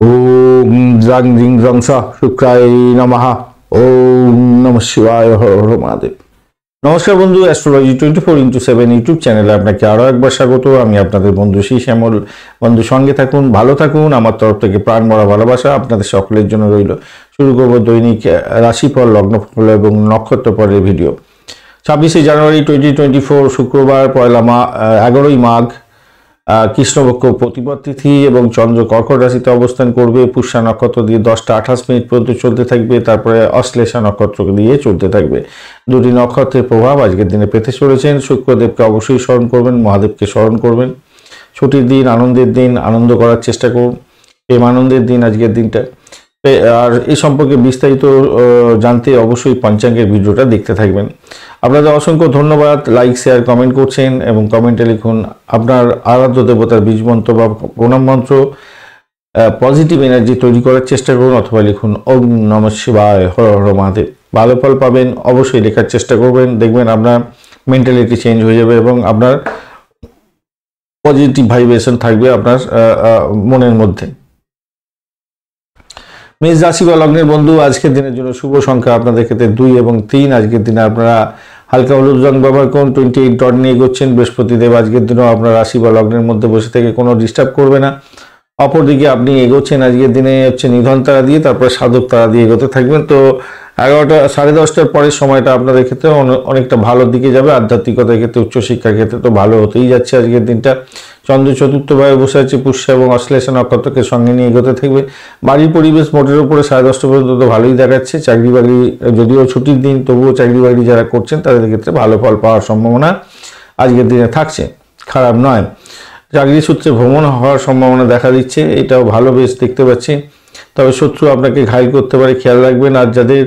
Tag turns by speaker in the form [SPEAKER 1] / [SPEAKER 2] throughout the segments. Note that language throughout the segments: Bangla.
[SPEAKER 1] ওম জং জিং জং স শুক্রায় নমঃ। ওম নমঃ শিবায়, হর হর মহাদেব। নমস্কার বন্ধু, অ্যাস্ট্রোলজি 24x7 ইউটিউব চ্যানেলে আপনাকে আরও একবার স্বাগত। আমি আপনাদের বন্ধু শ্রী শ্যামল। বন্ধু সঙ্গে থাকুন, ভালো থাকুন। আমার তরফ থেকে প্রাণ ভরা ভালোবাসা আপনাদের সকলের জন্য রইল। শুরু করব দৈনিক রাশিফল, লগ্নফল এবং নক্ষত্রফলের ভিডিও। 26শে জানুয়ারি 2024 শুক্রবার, 11ই মাঘ, কৃষ্ণপক্ষ প্রতিপদ তিথি এবং চন্দ্র কর্কট রাশিতে অবস্থান করবে। পুষ্যা নক্ষত্র দিয়ে 10টা 28 মিনিট পর্যন্ত চলতে থাকবে, তারপরে অশ্লেষা নক্ষত্র দিয়ে চলতে থাকবে। দুটি নক্ষত্রের প্রভাব আজকের দিনে পেতে চলেছেন। শুক্রদেবকে অবশ্যই স্মরণ করবেন, মহাদেবকে স্মরণ করবেন। ছুটির দিন, আনন্দের দিন, আনন্দ করার চেষ্টা করুন। প্রেম আনন্দের দিন আজকের দিনটা। আর এই সম্পর্কে বিস্তারিত জানতে অবশ্যই পঞ্চাঙ্গের ভিডিওটা দেখতে থাকবেন। আপনাদের অসংখ্য ধন্যবাদ। লাইক, শেয়ার, কমেন্ট করছেন এবং কমেন্টে লিখুন আপনার আরাধ্য দেবতার বীজ মন্ত্র বা প্রণাম মন্ত্র, পজিটিভ এনার্জি তৈরি করার চেষ্টা করুন, অথবা লিখুন ওম নমঃ শিবায়, হর হর মহাদেব। ভালো ফল পাবেন, অবশ্যই লেখার চেষ্টা করবেন। দেখবেন আপনার মেন্টালিটি চেঞ্জ হয়ে যাবে এবং আপনার পজিটিভ ভাইব্রেশন থাকবে আপনার মনের মধ্যে। মেষ রাশি বা লগ্নের বন্ধু, আজকের দিনের জন্য শুভ সংখ্যা আপনাদের ক্ষেত্রে 2 এবং 3। আজকের দিনে আপনারা হালকা হলুদ রং ব্যবহার করুন। 28 ডট নিয়ে এগোচ্ছেন। বৃহস্পতিদেব আজকের দিনেও আপনার রাশি বা লগ্নের মধ্যে বসে থেকে কোনো ডিস্টার্ব করবে না। অপরদিকে আপনি এগোচ্ছেন আজকের দিনে নিধন তারা দিয়ে, তারপরে সাধক তারা দিয়ে এগোতে থাকবেন। তো 11টা 10:30টার পরের সময়টা আপনাদের ক্ষেত্রে অনেকটা ভালোর দিকে যাবে। আধ্যাত্মিকতার ক্ষেত্রে, উচ্চশিক্ষার ক্ষেত্রে তো ভালো হতেই যাচ্ছে আজকের দিনটা। চন্দ্র চতুর্থভাবে বসে আছে। পুষ্য এবং অশ্লেষা নক্ষত্রকে সঙ্গে নিয়ে এগোতে থাকবে। বাড়ির পরিবেশ মোটের উপরে 10:30টা পর্যন্ত তো ভালোই দেখাচ্ছে। চাকরি বাকরি, যদিও ছুটির দিন, তবুও চাকরি বাকরি যারা করছেন তাদের ক্ষেত্রে ভালো ফল পাওয়ার সম্ভাবনা আজকের দিনে থাকছে, খারাপ নয়। চাকরি সূত্রে ভ্রমণ হওয়ার সম্ভাবনা দেখা দিচ্ছে, এটাও ভালো, বেশ দেখতে পাচ্ছি। তবে শত্রু আপনাকে ঘায়েল করতে পারে, খেয়াল রাখবেন। আর যাদের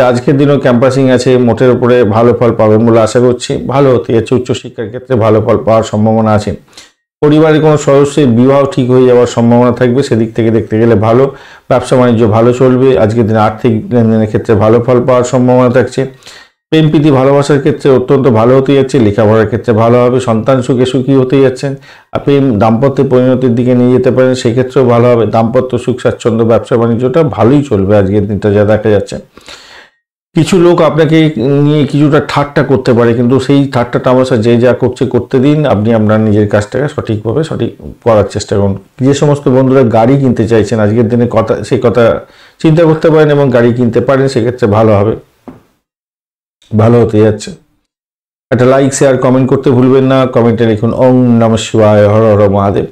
[SPEAKER 1] আজকের দিনও ক্যাম্পাসিং আছে, মোটের উপরে ভালো ফল পাবেন বলে আশা করছি। ভালো হতে যাচ্ছে, উচ্চশিক্ষার ক্ষেত্রে ভালো ফল পাওয়ার সম্ভাবনা আছে। পরিবারের কোনো সদস্যের বিবাহ ঠিক হয়ে যাওয়ার সম্ভাবনা থাকবে, সেদিক থেকে দেখতে গেলে ভালো। ব্যবসা বাণিজ্য ভালো চলবে। আজকের দিনে আর্থিক লেনদেনের ক্ষেত্রে ভালো ফল পাওয়ার সম্ভাবনা থাকছে। প্রেম প্রীতি ভালোবাসার ক্ষেত্রে অত্যন্ত ভালো হতে যাচ্ছে। লেখাপড়ার ক্ষেত্রে ভালো হবে। সন্তান সুখে সুখী হতে যাচ্ছেন। আপনি দাম্পত্যের পরিণতির দিকে নিয়ে যেতে পারেন, সেক্ষেত্রেও ভালো হবে। দাম্পত্য সুখ স্বাচ্ছন্দ্য, ব্যবসা বাণিজ্যটা ভালোই চলবে আজকের দিনটা যা দেখা যাচ্ছে। কিছু লোক আপনাকে নিয়ে কিছুটা ঠাট্টা করতে পারে, কিন্তু সেই ঠাট্টা তামাশা যে যা করছে করতে দিন। আপনি আপনার নিজের কাজটাকে সঠিকভাবে সঠিক করার চেষ্টা করুন। যে সমস্ত বন্ধুরা গাড়ি কিনতে চাইছেন আজকের দিনে সেই কথা চিন্তা করতে পারেন এবং গাড়ি কিনতে পারেন, সেক্ষেত্রে ভালো হবে, ভালো হতে যাচ্ছে। একটা লাইক, শেয়ার, কমেন্ট করতে ভুলবেন না। কমেন্টে লিখুন ওম নমঃ শিবায়, হর হর মহাদেব।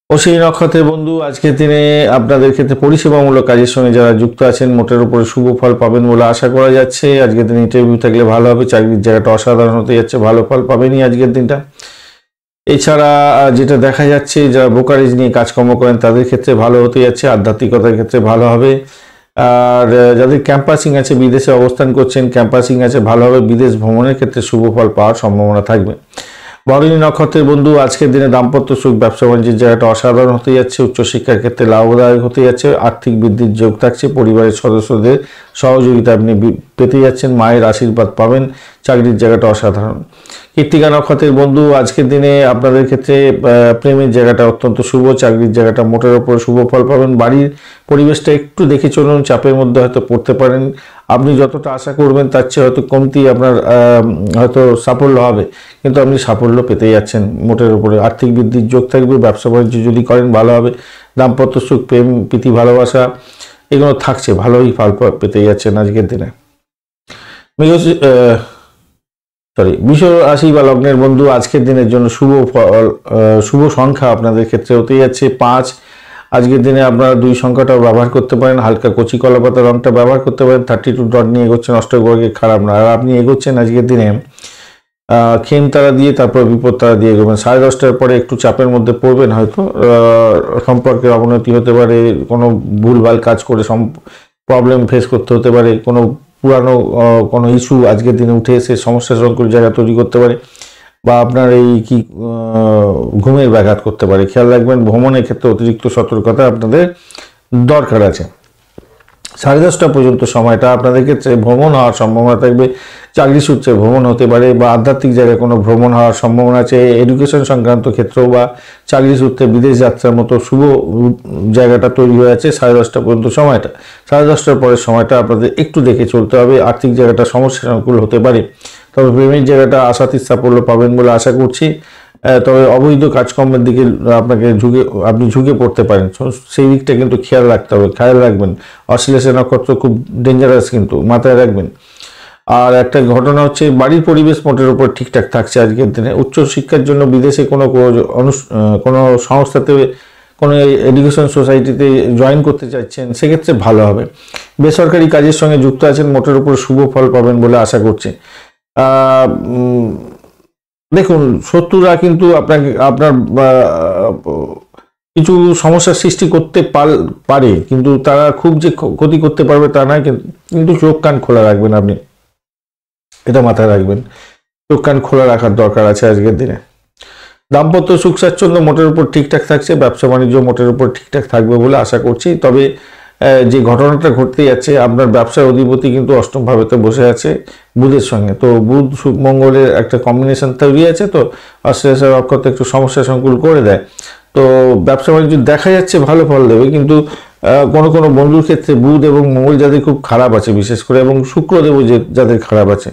[SPEAKER 1] অশ্বিনী নক্ষত্রের বন্ধু, আজকের দিনে আপনাদের ক্ষেত্রে পরিষেবামূলক কাজের সঙ্গে যারা যুক্ত আছেন মোটের উপরে শুভ ফল পাবেন বলে আশা করা যাচ্ছে। আজকের দিনে ইন্টারভিউ থাকলে ভালো হবে। চাকরির জায়গাটা অসাধারণ হতে যাচ্ছে, ভালো ফল পাবেনই আজকের দিনটা। এছাড়া যেটা দেখা যাচ্ছে, যারা ব্রোকারেজ নিয়ে কাজকর্ম করেন তাদের ক্ষেত্রে ভালো হতে যাচ্ছে। আধ্যাত্মিকতার ক্ষেত্রে ভালো হবে। আর যাদের ক্যাম্পাসিং আছে, বিদেশে অবস্থান করছেন, ক্যাম্পাসিং আছে, ভালো হবে। বিদেশ ভ্রমণের ক্ষেত্রে শুভ ফল পাওয়ার সম্ভাবনা থাকবে। ভরণী নক্ষত্রের বন্ধু, আজকের দিনে দাম্পত্য সুখ, ব্যবসা বাণিজ্যের জায়গাটা অসাধারণ হতে যাচ্ছে। উচ্চশিক্ষার ক্ষেত্রে লাভদায়ক হতে যাচ্ছে। আর্থিক বৃদ্ধির যোগ থাকছে। পরিবারের সদস্যদের সহযোগিতা আপনি পেতে যাচ্ছেন। মায়ের আশীর্বাদ পাবেন। চাকরির জায়গাটা অসাধারণ। কৃত্তিকা নক্ষত্রের বন্ধু, আজকের দিনে আপনাদের ক্ষেত্রে প্রেমের জায়গাটা অত্যন্ত শুভ। চাকরির জায়গাটা মোটের উপরে শুভ ফল পাবেন। বাড়ির পরিবেশটা একটু দেখে চলুন। চাপের মধ্যে হয়তো পড়তে পারেন। আপনি যতটা আশা করবেন তার চেয়ে হয়তো কমতি আপনার হয়তো সাফল্য হবে, কিন্তু আপনি সাফল্য পেতে যাচ্ছেন মোটের উপরে। আর্থিক বৃদ্ধির যোগ থাকবে। ব্যবসা বাণিজ্য যদি করেন ভালো হবে। দাম্পত্য সুখ, প্রেম প্রীতি ভালোবাসা এগুলো থাকছে, ভালোই ফল পেতে যাচ্ছেন আজকের দিনে। বৃষ রাশি বা লগ্নের বন্ধু, আজকের দিনের জন্য শুভ ফল, শুভ সংখ্যা আপনাদের ক্ষেত্রে হতে যাচ্ছে 5। আজকের দিনে আপনারা 2 সংখ্যাটাও ব্যবহার করতে পারেন। হালকা কচি কলাপাতা রংটা ব্যবহার করতে পারেন। 32 ডট নিয়ে এগোচ্ছেন। অষ্টগ্রহে খারাপ না। আর আপনি এগোচ্ছেন আজকের দিনে খেম তারা দিয়ে, তারপর বিপদ তারা দিয়ে এগোবেন। 10:30টার পরে একটু চাপের মধ্যে পড়বেন, হয়তো সম্পর্কের অবনতি হতে পারে। কোনো ভুলভাল কাজ করে প্রবলেম ফেস করতে হতে পারে। কোনো পুরানো কোনো ইস্যু আজকের দিনে উঠে এসে সমস্যা সংকুল জায়গা তৈরি করতে পারে, বা আপনার এই ঘুমের ব্যাঘাত করতে পারে। খেয়াল রাখবেন, ভ্রমণের ক্ষেত্রে অতিরিক্ত সতর্কতা আপনাদের দরকার আছে। 10:30টা পর্যন্ত সময়টা আপনাদের ক্ষেত্রে ভ্রমণ হওয়ার সম্ভাবনা থাকবে। চাকরি সূত্রে ভ্রমণ হতে পারে বা আধ্যাত্মিক জায়গায় কোনো ভ্রমণ হওয়ার সম্ভাবনা আছে। এডুকেশন সংক্রান্ত ক্ষেত্রেও বা চাকরি সূত্রে বিদেশ যাত্রার মতো শুভ জায়গাটা তৈরি হয়ে আছে 10:30টা পর্যন্ত সময়টা। 10:30টার পরের সময়টা আপনাদের একটু দেখে চলতে হবে। আর্থিক জায়গাটা সমস্যার অনুকূল হতে পারে, তবে প্রেমের জায়গাটা আশাতীত সাফল্য পাবেন বলে আশা করছি। তবে অবৈধ কাজকর্মের দিকে আপনি ঝুঁকে পড়তে পারেন, সেই দিকটা কিন্তু খেয়াল রাখতে হবে, খেয়াল রাখবেন। অশ্লেষা নক্ষত্র খুব ডেঞ্জারাস, কিন্তু মাথায় রাখবেন। আর একটা ঘটনা হচ্ছে, বাড়ির পরিবেশ মোটের উপর ঠিকঠাক থাকছে আজকের দিনে। উচ্চশিক্ষার জন্য বিদেশে কোনো সংস্থাতে, কোনো এডুকেশন সোসাইটিতে জয়েন করতে চাইছেন, সেক্ষেত্রে ভালো হবে। বেসরকারি কাজের সঙ্গে যুক্ত আছেন, মোটের উপর শুভ ফল পাবেন বলে আশা করছি। দেখুন, শত্রুরা কিন্তু আপনার কিছু সমস্যার সৃষ্টি করতে পারে, কিন্তু তারা খুব যে ক্ষতি করতে পারবে তা নয়। কিন্তু চোখ কান খোলা রাখবেন, আপনি এটা মাথায় রাখবেন, চোখ কান খোলা রাখার দরকার আছে আজকের দিনে। দাম্পত্য সুখ স্বাচ্ছন্দ্য মোটের উপর ঠিকঠাক থাকছে, ব্যবসা বাণিজ্য মোটের উপর ঠিকঠাক থাকবে বলে আশা করছি। তবে যে ঘটনাটা ঘটতে যাচ্ছে, আপনার ব্যবসার অধিপতি কিন্তু অষ্টম ভাবেতে বসে আছে বুধের সঙ্গে। তো বুধ মঙ্গলের একটা কম্বিনেশন তৈরি আছে, তো অশ্লেষা নক্ষত্র একটু সমস্যা সংকুল করে দেয়। তো ব্যবসা বাণিজ্য দেখা যাচ্ছে ভালো ফল দেবে, কিন্তু কোনো বন্ধুর ক্ষেত্রে বুধ এবং মঙ্গল যাদের খুব খারাপ আছে বিশেষ করে, এবং শুক্রদেবও যাদের খারাপ আছে,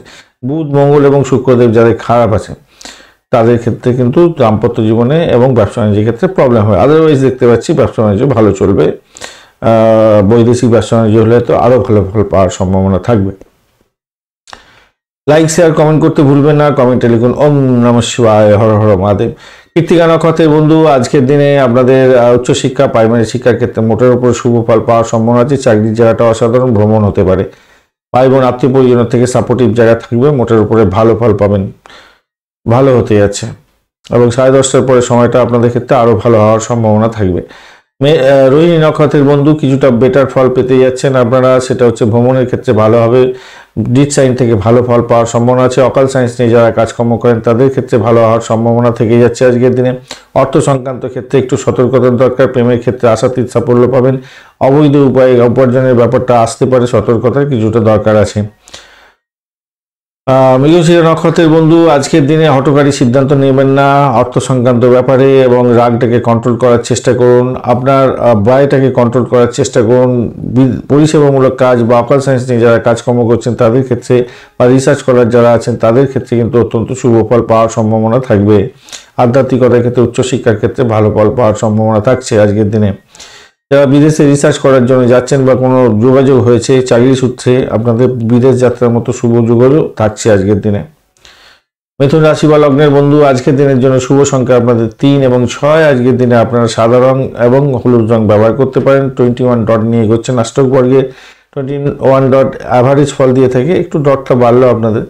[SPEAKER 1] বুধ মঙ্গল এবং শুক্রদেব যাদের খারাপ আছে, তাদের ক্ষেত্রে কিন্তু দাম্পত্য জীবনে এবং ব্যবসা বাণিজ্যের ক্ষেত্রে প্রবলেম হয়। আদারওয়াইজ দেখতে পাচ্ছি ব্যবসা বাণিজ্য ভালো চলবে। বৈদেশিক ব্যবসা বাণিজ্য হলে তো আরও ভালো ফল পাওয়ার সম্ভাবনা থাকবে। লাইক শেয়ার কমেন্ট করতে ভুলবেন না। কমেন্টে লিখুন ওম নমঃ শিবায়, হর হর মহাদেব। কৃত্তিকা নক্ষত্রের বন্ধু, আজকের দিনে আপনাদের উচ্চশিক্ষা, প্রাইমারি শিক্ষার ক্ষেত্রে মোটের উপর শুভ ফল পাওয়ার সম্ভাবনা আছে। চাকরির জায়গাটা অসাধারণ, ভ্রমণ হতে পারে। ভাই বোন আত্মীয় পরিজনের থেকে সাপোর্টিভ জায়গা থাকবে, মোটের উপরে ভালো ফল পাবেন, ভালো হতে যাচ্ছে। এবং 10:30টার পরে সময়টা আপনাদের ক্ষেত্রে আরও ভালো হওয়ার সম্ভাবনা থাকবে। রোহিণী নক্ষত্রের বন্ধু, কিছুটা বেটার ফল পেতে যাচ্ছেন আপনারা, সেটা হচ্ছে ভ্রমণের ক্ষেত্রে ভালো হবে। ডিট সাইন থেকে ভালো ফল পাওয়ার সম্ভাবনা আছে। অকাল সায়েন্স নিয়ে যারা কাজকর্ম করেন তাদের ক্ষেত্রে ভালো হওয়ার সম্ভাবনা থেকে যাচ্ছে আজকের দিনে। অর্থ সংক্রান্ত ক্ষেত্রে একটু সতর্কতার দরকার। প্রেমের ক্ষেত্রে আশাতীত সাফল্য পাবেন। অবৈধ উপায়ে উপার্জনের ব্যাপারটা আসতে পারে, সতর্কতার কিছুটা দরকার আছে। মৃগশিরা নক্ষত্রের বন্ধু, আজকের দিনে হঠকারী সিদ্ধান্ত নেবেন না অর্থ সংক্রান্ত ব্যাপারে, এবং রাগটাকে কন্ট্রোল করার চেষ্টা করুন। আপনার ব্যয়টাকে কন্ট্রোল করার চেষ্টা করুন। পরিষেবামূলক কাজ বা অকাল সায়েন্স নিয়ে যারা কাজকর্ম করছেন তাদের ক্ষেত্রে, বা রিসার্চ করার যারা আছেন তাদের ক্ষেত্রে কিন্তু অত্যন্ত শুভ ফল পাওয়ার সম্ভাবনা থাকবে। আধ্যাত্মিকতার ক্ষেত্রে, উচ্চশিক্ষার ক্ষেত্রে ভালো ফল পাওয়ার সম্ভাবনা থাকছে আজকের দিনে। যারা বিদেশে রিসার্চ করার জন্য যাচ্ছেন বা কোনো যোগাযোগ হয়েছে চাকরি সূত্রে, আপনাদের বিদেশ যাত্রার মতো শুভ যোগাযোগ থাকছে আজকের দিনে। মিথুন রাশি বা লগ্নের বন্ধু, আজকের দিনের জন্য শুভ সংখ্যা আপনাদের 3 এবং 6। আজকের দিনে আপনারা সাদা রং এবং হলুদ রং ব্যবহার করতে পারেন। 21 ডট নিয়ে এগোচ্ছেন। অষ্টক বর্গে 21 ডট অ্যাভারেজ ফল দিয়ে থাকে, একটু ডটটা বাড়লো আপনাদের।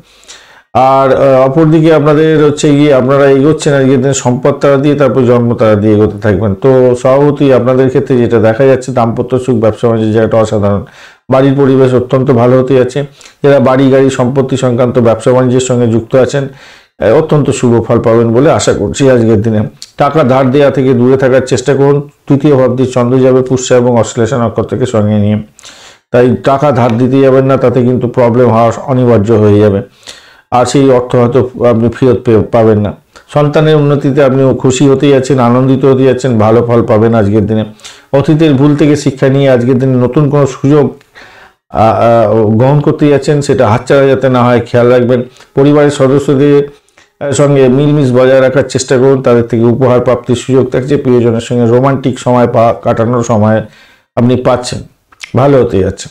[SPEAKER 1] আর অপরদিকে আপনাদের হচ্ছে গিয়ে আপনারা এগোচ্ছেন আজকের দিনে সম্পদ তারা দিয়ে, তারপর জন্ম তারা দিয়ে এগোতে থাকবেন। তো স্বভাবতই আপনাদের ক্ষেত্রে যেটা দেখা যাচ্ছে, দাম্পত্য সুখ, ব্যবসা বাণিজ্যের জায়গাটা অসাধারণ। বাড়ির পরিবেশ অত্যন্ত ভালো হতে যাচ্ছে। যারা বাড়ি গাড়ি সম্পত্তি সংক্রান্ত ব্যবসা বাণিজ্যের সঙ্গে যুক্ত আছেন, অত্যন্ত শুভ ফল পাবেন বলে আশা করছি আজকের দিনে। টাকা ধার দেওয়া থেকে দূরে থাকার চেষ্টা করুন। তৃতীয় ভাব দিয়ে চন্দ্র যাবে পুষ্যা এবং অশ্লেষা নক্ষত্রকে সঙ্গে নিয়ে, তাই টাকা ধার দিতে যাবেন না, তাতে কিন্তু প্রবলেম হওয়া অনিবার্য হয়ে যাবে। আর সেই অর্থ হয়তো আপনি ফেরত পাবেন না। সন্তানের উন্নতিতে আপনি খুশি হতে যাচ্ছেন, আনন্দিত হতে যাচ্ছেন, ভালো ফল পাবেন আজকের দিনে। অতীতের ভুল থেকে শিক্ষা নিয়ে আজকের দিনে নতুন কোনো সুযোগ গ্রহণ করতে যাচ্ছেন, সেটা হাতছাড়া যাতে না হয় খেয়াল রাখবেন। পরিবারের সদস্যদের সঙ্গে মিলমিশ বজায় রাখার চেষ্টা করুন, তাদের থেকে উপহার প্রাপ্তির সুযোগ থাকছে। প্রিয়জনের সঙ্গে রোমান্টিক সময় কাটানোর সময় আপনি পাচ্ছেন, ভালো হতে যাচ্ছে।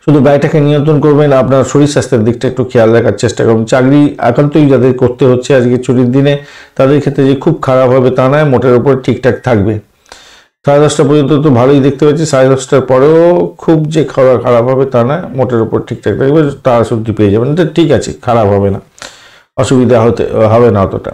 [SPEAKER 1] শুধু ব্যয়টাকে নিয়ন্ত্রণ করবেন, আপনার শরীর স্বাস্থ্যের দিকটা একটু খেয়াল রাখার চেষ্টা করুন। চাকরি একান্তই যাদের করতে হচ্ছে আজকে ছুটির দিনে, তাদের ক্ষেত্রে যে খুব খারাপ হবে তা নয়, মোটের উপর ঠিকঠাক থাকবে। 10:30 পর্যন্ত তো ভালোই দেখতে পাচ্ছি। 10:30টার পরেও খুব যে খারাপ হবে তা নয়, মোটের উপর ঠিকঠাক থাকবে। তারা সবজি পেয়ে যাবেন, এটা ঠিক আছে, খারাপ হবে না, অসুবিধা হবে না অতটা।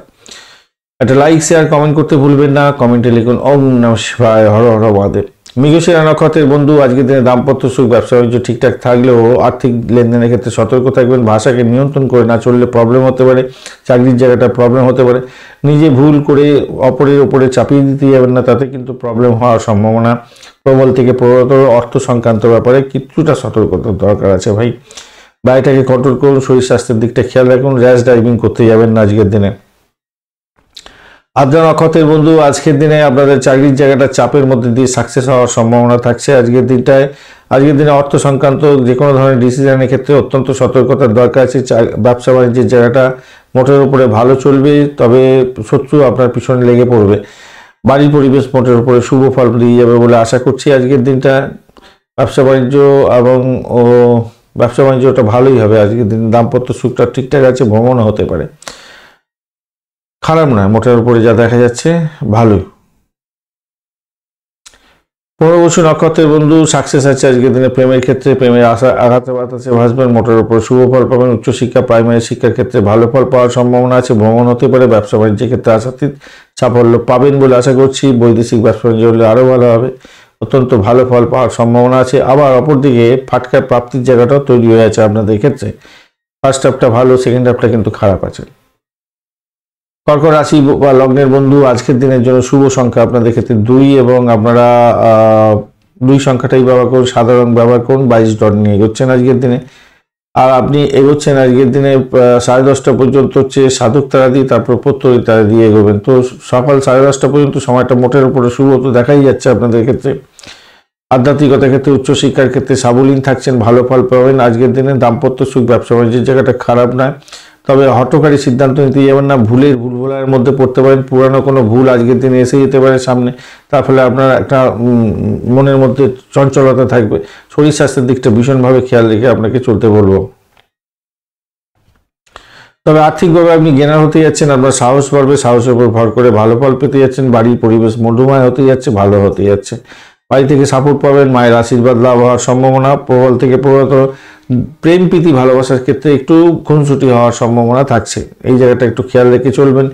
[SPEAKER 1] একটা লাইক শেয়ার কমেন্ট করতে ভুলবেন না। কমেন্টে লিখুন ওম নমঃ শিবায়, হর হর মহাদেব। মৃগশিরা নক্ষত্রের বন্ধু, আজকের দিনে দাম্পত্য সুখ, ব্যবসা বাণিজ্য ঠিকঠাক থাকলেও আর্থিক লেনদেনের ক্ষেত্রে সতর্ক থাকবেন। ভাষাকে নিয়ন্ত্রণ করে না চললে প্রবলেম হতে পারে। চাকরির জায়গাটা প্রবলেম হতে পারে। নিজে ভুল করে অপরের ওপরে চাপিয়ে দিতে যাবেন না, তাতে কিন্তু প্রবলেম হওয়ার সম্ভাবনা প্রবল থেকে প্রবলতর অর্থ সংক্রান্ত ব্যাপারে কিছুটা সতর্কতার দরকার আছে ভাই। ব্যয়টাকে কন্ট্রোল করুন, শরীর স্বাস্থ্যের দিকটা খেয়াল রাখুন, র্যাশ ড্রাইভিং করতে যাবেন না আজকের দিনে। আদ্রা নক্ষত্রের বন্ধু, আজকের দিনে আপনাদের চাকরির জায়গাটা চাপের মধ্যে দিয়ে সাকসেস হওয়ার সম্ভাবনা থাকছে আজকের দিনে অর্থ সংক্রান্ত যে কোনো ধরনের ডিসিশনের ক্ষেত্রে অত্যন্ত সতর্কতার দরকার আছে। ব্যবসা বাণিজ্যের জায়গাটা মোটের উপরে ভালো চলবে, তবে শত্রু আপনার পিছনে লেগে পড়বে। বাড়ির পরিবেশ মোটের উপরে শুভ ফল দিয়ে যাবে বলে আশা করছি আজকের দিনটা। ব্যবসা বাণিজ্যটা ভালোই হবে আজকের দিন। দাম্পত্য সুখটা ঠিকঠাক আছে, ভ্রমণ হতে পারে, খারাপ নয়, মোটের উপরে যা দেখা যাচ্ছে ভালোই। পুনর্বসু নক্ষত্রের বন্ধু, সাকসেস আছে আজকের দিনে প্রেমের ক্ষেত্রে, প্রেমের আশা আঘাতে বাতাসে ভাসবেন, মোটের উপর শুভ ফল পাবেন। উচ্চশিক্ষা প্রাইমারি শিক্ষার ক্ষেত্রে ভালো ফল পাওয়ার সম্ভাবনা আছে, ভ্রমণ হতে পারে। ব্যবসা বাণিজ্যের ক্ষেত্রে আশাতীত সাফল্য পাবেন বলে আশা করছি। বৈদেশিক ব্যবসা বাণিজ্য হলে আরও ভালো হবে, অত্যন্ত ভালো ফল পাওয়ার সম্ভাবনা আছে। আবার অপরদিকে ফাটকার প্রাপ্তির জায়গাটাও তৈরি হয়ে আছে আপনাদের ক্ষেত্রে। ফার্স্ট হাফটা ভালো, সেকেন্ড হাফটা কিন্তু খারাপ আছে। কর্কট রাশি বা লগ্নের বন্ধু, আজকের দিনের জন্য শুভ সংখ্যা আপনাদের ক্ষেত্রে 2 এবং আপনারা 2 সংখ্যাটাই ব্যবহার করুন, সাধারণ ব্যবহার করুন। 22 ডট নিয়ে এগোচ্ছেন আজকের দিনে। আর আপনি এগোচ্ছেন আজকের দিনে 10:30 পর্যন্ত হচ্ছে সাধক তারা দিয়ে, তারপর প্রত্যয়ী তারা দিয়ে এগোবেন। তো সকাল 10:30 পর্যন্ত সময়টা মোটের উপরে শুভ তো দেখাই যাচ্ছে আপনাদের ক্ষেত্রে। আধ্যাত্মিকতার ক্ষেত্রে, উচ্চশিক্ষার ক্ষেত্রে সাবলীন থাকছেন, ভালো ফল পাবেন আজকের দিনে। দাম্পত্য সুখ, ব্যবসা বাণিজ্যের জায়গাটা খারাপ নয়, তবে হঠকারী সিদ্ধান্ত নিতে যাবেন না, ভুলভুলার মধ্যে পড়তে পারেন। পুরানো কোনো ভুল আজকের দিনে এসে যেতে পারে সামনে, তার ফলে আপনার একটা মনের মধ্যে চঞ্চলতা থাকবে। শরীর স্বাস্থ্যের দিকটা ভীষণভাবে খেয়াল রেখে আপনাকে চলতে বলবো। তবে আর্থিকভাবে আপনি জ্ঞানার হতে যাচ্ছেন, আপনার সাহস বাড়বে, সাহসের উপর ভর করে ভালো ফল পেতে যাচ্ছেন। বাড়ির পরিবেশ মধুময় হতে যাচ্ছে, ভালো হতে যাচ্ছে। বাড়ি থেকে সাপোর্ট পাবেন, মায়ের আশীর্বাদ লাভ হওয়ার সম্ভাবনা। প্রবল থেকে প্রবলতর প্রেম প্রীতি ভালোবাসার ক্ষেত্রে একটু খুনসুটি হওয়ার সম্ভাবনা থাকছে, এই জায়গাটা একটু খেয়াল রেখে চলবেন।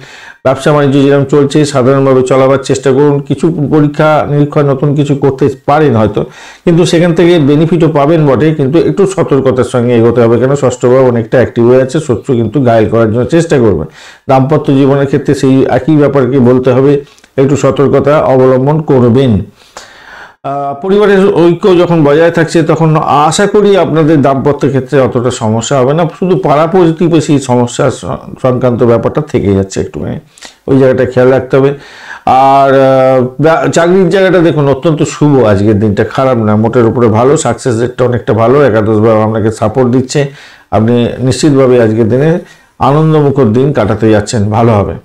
[SPEAKER 1] ব্যবসা বাণিজ্য যেরকম চলছে সাধারণভাবে চলাবার চেষ্টা করুন। কিছু পরীক্ষা নিরীক্ষা নতুন কিছু করতে পারেন হয়তো, কিন্তু সেখান থেকে বেনিফিটও পাবেন বটে, কিন্তু একটু সতর্কতার সঙ্গে এগোতে হবে, কেন ষষ্ঠ ভাব অনেকটা অ্যাক্টিভ হয়ে আছে, শত্রু কিন্তু ঘায়েল করার জন্য চেষ্টা করবে। দাম্পত্য জীবনের ক্ষেত্রে সেই একই ব্যাপারকে বলতে হবে, একটু সতর্কতা অবলম্বন করবেন। পরিবারের ঐক্য যখন বজায় থাকছে তখন আশা করি আপনাদের দাম্পত্য ক্ষেত্রে অতটা সমস্যা হবে না, শুধু পাড়া প্রতিবেশী সমস্যা সংক্রান্ত ব্যাপারটা থেকে যাচ্ছে একটুখানি, ওই জায়গাটা খেয়াল রাখতে হবে। আর চাকরির জায়গাটা দেখুন অত্যন্ত শুভ আজকের দিনটা, খারাপ না, মোটের উপরে ভালো। সাকসেস রেটটা অনেকটা ভালো, একাদশ ভাব আপনাকে সাপোর্ট দিচ্ছে। আপনি নিশ্চিতভাবে আজকের দিনে আনন্দমুখর দিন কাটাতে যাচ্ছেন, ভালো হবে।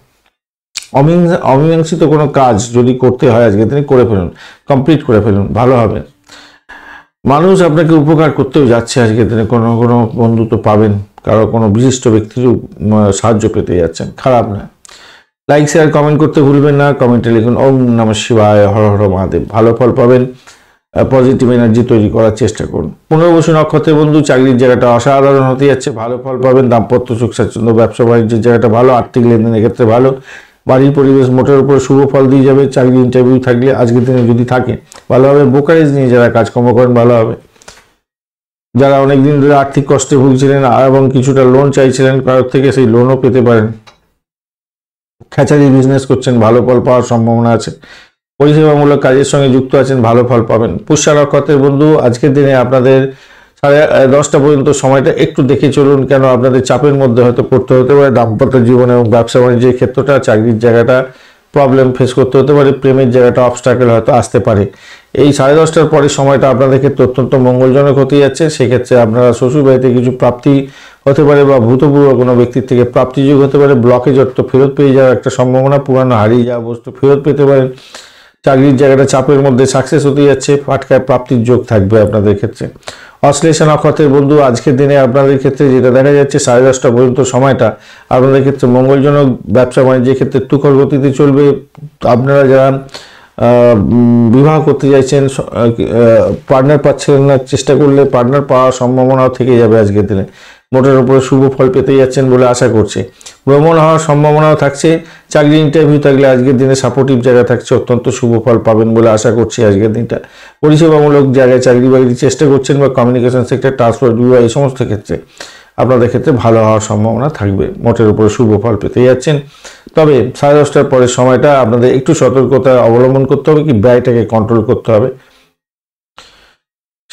[SPEAKER 1] অমীমাংসিত কোনো কাজ যদি করতে হয় আজকের দিনে করে ফেলুন, কমপ্লিট করে ফেলুন, ভালো হবে। মানুষ আপনাকে উপকার করতেও যাচ্ছে আজকের দিনে, কোনো কোনো বন্ধুত্ব পাবেন, কারো কোনো বিশিষ্ট ব্যক্তির সাহায্য পেতে যাচ্ছেন, খারাপ না। লাইক শেয়ার কমেন্ট করতে ভুলবেন না, কমেন্টে লিখুন ওম নমঃ শিবায়, হর হর মহাদেব, ভালো ফল পাবেন। পজিটিভ এনার্জি তৈরি করার চেষ্টা করুন। পুনর্বসু নক্ষত্রের বন্ধু, চাকরির জায়গাটা অসাধারণ হতে যাচ্ছে, ভালো ফল পাবেন। দাম্পত্য সুখ স্বাচ্ছন্দ্য, ব্যবসা বাণিজ্যের জায়গাটা ভালো, আর্থিক লেনদেনের ক্ষেত্রে ভালো। বাড়ির পরিবেশ মোটের উপরে শুভ ফল দিয়ে যাবে। চাকরি ইন্টারভিউ থাকলে আজকের দিনে যদি থাকে ভালো হবে। ব্রোকারেজ নিয়ে যারা কাজকর্ম করেন ভালো হবে। যারা অনেকদিন ধরে আর্থিক কষ্টে ভুগছিলেন এবং কিছুটা লোন চাইছিলেন কারোর থেকে, সেই লোনও পেতে পারেন। খেচারি বিজনেস করছেন, ভালো ফল পাওয়ার সম্ভাবনা আছে। পরিষেবামূলক কাজের সঙ্গে যুক্ত আছেন, ভালো ফল পাবেন। পুষ্যা নক্ষত্রের বন্ধু, আজকের দিনে আপনাদের 10:30 পর্যন্ত সময়টা একটু দেখে চলুন, কেন আপনাদের চাপের মধ্যে হয়তো পড়তে হতে পারে। দাম্পত্য জীবন এবং ব্যবসা বাণিজ্যের ক্ষেত্রটা, চাকরির জায়গাটা প্রবলেম ফেস করতে হতে পারে, প্রেমের জায়গাটা অবস্ট্রাগল হয়তো আসতে পারে। এই 10:30টার পরে সময়টা আপনাদের ক্ষেত্রে অত্যন্ত মঙ্গলজনক হতে যাচ্ছে। সেক্ষেত্রে আপনারা শ্বশুরবাড়িতে কিছু প্রাপ্তি হতে পারে, বা ভূতপূর্ব কোনো ব্যক্তির থেকে প্রাপ্তিযোগ হতে পারে। ব্লকেজ অর্থ ফেরত পেয়ে যাওয়ার একটা সম্ভাবনা, পুরানো হারিয়ে যাওয়া বস্তু ফেরত পেতে পারেন। চাকরির জায়গাটা চাপের মধ্যে সাকসেস হতে যাচ্ছে, ফাটকায় প্রাপ্তির যোগ থাকবে আপনাদের ক্ষেত্রে। অশ্লেষা নক্ষত্রের বন্ধু, আজকের দিনে আপনাদের ক্ষেত্রে যেটা দেখা যাচ্ছে 10:30 পর্যন্ত সময়টা আপনাদের ক্ষেত্রে মঙ্গলজনক। ব্যবসা বাণিজ্যের ক্ষেত্রে তুখর গতিতে চলবে। আপনারা যারা বিবাহ করতে চাইছেন, পার্টনার পাচ্ছেন না, চেষ্টা করলে পার্টনার পাওয়ার সম্ভাবনাও থেকে যাবে আজকের দিনে। মোটের উপরে শুভ ফল পেতে যাচ্ছেন বলে আশা করছি। ভ্রমণ হওয়ার সম্ভাবনাও থাকছে। চাকরি ইন্টারভিউ থাকলে আজকের দিনে সাপোর্টিভ জায়গা থাকছে, অত্যন্ত শুভ ফল পাবেন বলে আশা করছি আজকের দিনটা। পরিষেবামূলক জায়গায় চাকরি বাকরির চেষ্টা করছেন, বা কমিউনিকেশন সেক্টর, ট্রান্সপোর্ট বিভাগ, এই সমস্ত ক্ষেত্রে আপনাদের ক্ষেত্রে ভালো হওয়ার সম্ভাবনা থাকবে, মোটের উপরে শুভ ফল পেতে যাচ্ছেন। তবে 10:30টার পরের সময়টা আপনাদের একটু সতর্কতা অবলম্বন করতে হবে, কি ব্যয়টাকে কন্ট্রোল করতে হবে,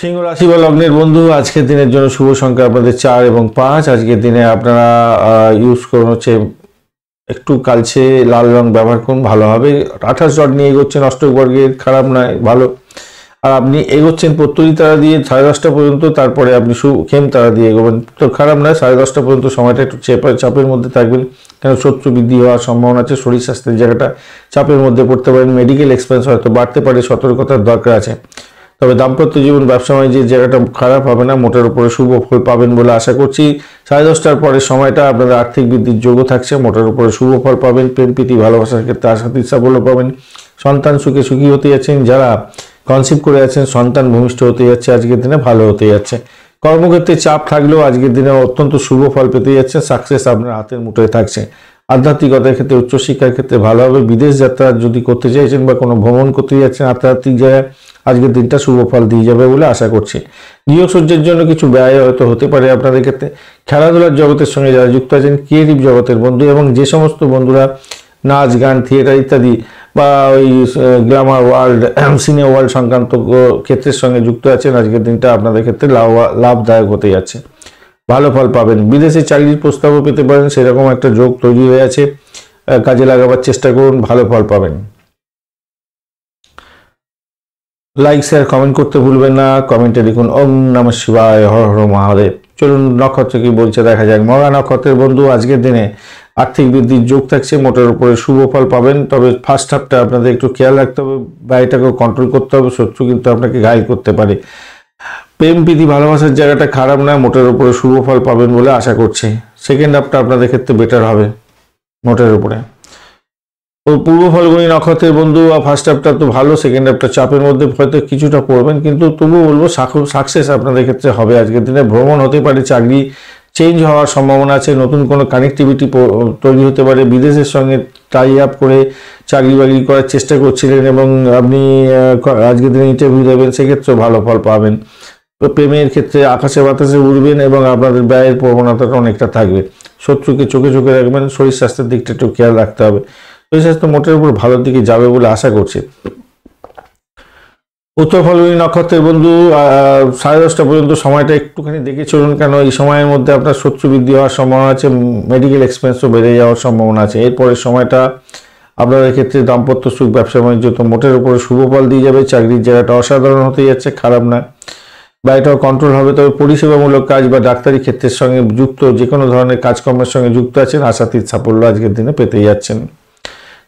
[SPEAKER 1] সিংহ রাশি বা লগ্নের বন্ধু আজকের দিনের জন্য শুভ সংখ্যা আপনাদের 4 এবং 5। আজকের দিনে আপনারা ইউজ করুন হচ্ছে একটু কালচে লাল রং ব্যবহার করুন, ভালো হবে। 28 ডট নিয়ে এগোচ্ছেন অষ্টক বর্গের, খারাপ নয়, ভালো। আর আপনি এগোচ্ছেন পত্তরি তারা দিয়ে 10:30 পর্যন্ত, তারপরে আপনি খেম তারা দিয়ে এগোবেন, তো খারাপ নয়। 10:30 পর্যন্ত সময়টা একটু চাপের মধ্যে থাকবেন, কেন শত্রু বৃদ্ধি হওয়ার সম্ভাবনা আছে। শরীর স্বাস্থ্যের জায়গাটা চাপের মধ্যে পড়তে পারেন, মেডিকেল এক্সপেন্স হয়তো বাড়তে পারে, সতর্কতার দরকার আছে। তবে দাম্পত্য জীবন ব্যবসা বাণিজ্যের জায়গাটা খারাপ হবে না, মোটের উপরে শুভ ফল পাবেন বলে আশা করছি। 10:30 পরের সময়টা আপনাদের আর্থিক বৃদ্ধির যোগ্য থাকছে, মোটের উপরে শুভ ফল পাবেন। প্রেম প্রীতি ভালোবাসার ক্ষেত্রে আশাতীত সাফল্য পাবেন। সন্তান সুখে সুখী হতে যাচ্ছেন, যারা কনসিভ করে আছেন সন্তান ভূমিষ্ঠ হতে যাচ্ছে, আজকের দিনে ভালো হতে যাচ্ছে। কর্মক্ষেত্রে চাপ থাকলেও আজকের দিনে অত্যন্ত শুভ ফল পেতে যাচ্ছে, সাকসেস আপনার হাতের মুঠোয় থাকছে। আধ্যাত্মিকতার ক্ষেত্রে উচ্চশিক্ষার ক্ষেত্রে ভালো হবে। বিদেশ যাত্রা যদি করতে চাইছেন বা কোনো ভ্রমণ করতে যাচ্ছেন আধ্যাত্মিক জায়গায়, আজকের দিনটা শুভ ফল দিয়ে যাবে বলে আশা করছি। গৃহসজ্জার জন্য কিছু ব্যয় হয়তো হতে পারে আপনাদের ক্ষেত্রে। খেলাধুলার জগতের সঙ্গে যারা যুক্ত আছেন, ক্রিয়েটিভ জগতের বন্ধু এবং যে সমস্ত বন্ধুরা নাচ গান থিয়েটার ইত্যাদি বা ওই গ্ল্যামার ওয়ার্ল্ড সিনে ওয়ার্ল্ড সংক্রান্ত ক্ষেত্রের সঙ্গে যুক্ত আছেন, আজকের দিনটা আপনাদের ক্ষেত্রে লাভদায়ক হতে যাচ্ছে, ভালো ফল পাবেন। বিদেশে চাকরির প্রস্তাবও পেতে পারেন, সেরকম একটা যোগ তৈরি হয়ে আছে, কাজে লাগাবার চেষ্টা করুন, ভালো ফল পাবেন। লাইক শেয়ার কমেন্ট করতে ভুলবেন না। কমেন্টে লিখুন ওম নমঃ শিবায়, হর হর মহাদেব। চলুন নক্ষত্র কি বলছে দেখা যাক। মঘা নক্ষত্রের বন্ধু আজকের দিনে আর্থিক বৃদ্ধির যোগ থাকছে, মোটের উপরে শুভ ফল পাবেন। তবে ফার্স্ট হাফটা আপনাদের একটু খেয়াল রাখতে হবে, ব্যয়টাকেও কন্ট্রোল করতে হবে, শত্রু কিন্তু আপনাকে ঘায়েল করতে পারে। প্রেম প্রীতি ভালোবাসার জায়গাটা খারাপ নয়, মোটের উপরে শুভ ফল পাবেন বলে আশা করছি। সেকেন্ড হাফটা আপনাদের ক্ষেত্রে বেটার হবে মোটের উপরে। পূর্ব ফাল্গুনী নক্ষত্রের বন্ধু ফার্স্ট হাফটা তো ভালো, সেকেন্ড হাফটা চাপের মধ্যে হয়তো কিছুটা পড়বেন, কিন্তু তবুও বলবো সাকসেস আপনাদের ক্ষেত্রে হবে। আজকের দিনে ভ্রমণ হতে পারে, চাকরি চেঞ্জ হওয়ার সম্ভাবনা আছে, নতুন কোনো কানেক্টিভিটি তৈরি হতে পারে। বিদেশের সঙ্গে টাই আপ করে চাকরি বাকরি করার চেষ্টা করছিলেন এবং আপনি আজকের দিনে ইন্টারভিউ দেবেন, সেক্ষেত্রেও ভালো ফল পাবেন। প্রেমের ক্ষেত্রে আকাশে বাতাসে উড়বেন এবং আপনাদের ব্যয়ের প্রবণতাটা অনেকটা থাকবে। শত্রুকে চোখে চোখে রাখবেন, শরীর স্বাস্থ্যের দিকটা একটু খেয়াল রাখতে হবে। শরীর স্বাস্থ্য মোটের উপর ভালোর দিকে যাবে বলে আশা করছি। উত্তর ফাল্গুনী নক্ষত্রের বন্ধু 10:30 পর্যন্ত সময়টা একটুখানি দেখে চলুন, কেন এই সময়ের মধ্যে আপনার শত্রু বৃদ্ধি হওয়ার সম্ভাবনা আছে, মেডিকেল এক্সপেন্সও বেড়ে যাওয়ার সম্ভাবনা আছে। এরপরের সময়টা আপনাদের ক্ষেত্রে দাম্পত্য সুখ ব্যবসা বাণিজ্য তো মোটের উপরে শুভ ফল দিয়ে যাবে। চাকরির জায়গাটা অসাধারণ হতে যাচ্ছে, খারাপ না। ব্যয়টাও কন্ট্রোল হবে। তবে পরিষেবামূলক কাজ বা ডাক্তারি ক্ষেত্রের সঙ্গে যুক্ত যে কোনো ধরনের কাজকর্মের সঙ্গে যুক্ত আছেন, আশাতীত সাফল্য আজকের দিনে পেতে যাচ্ছেন।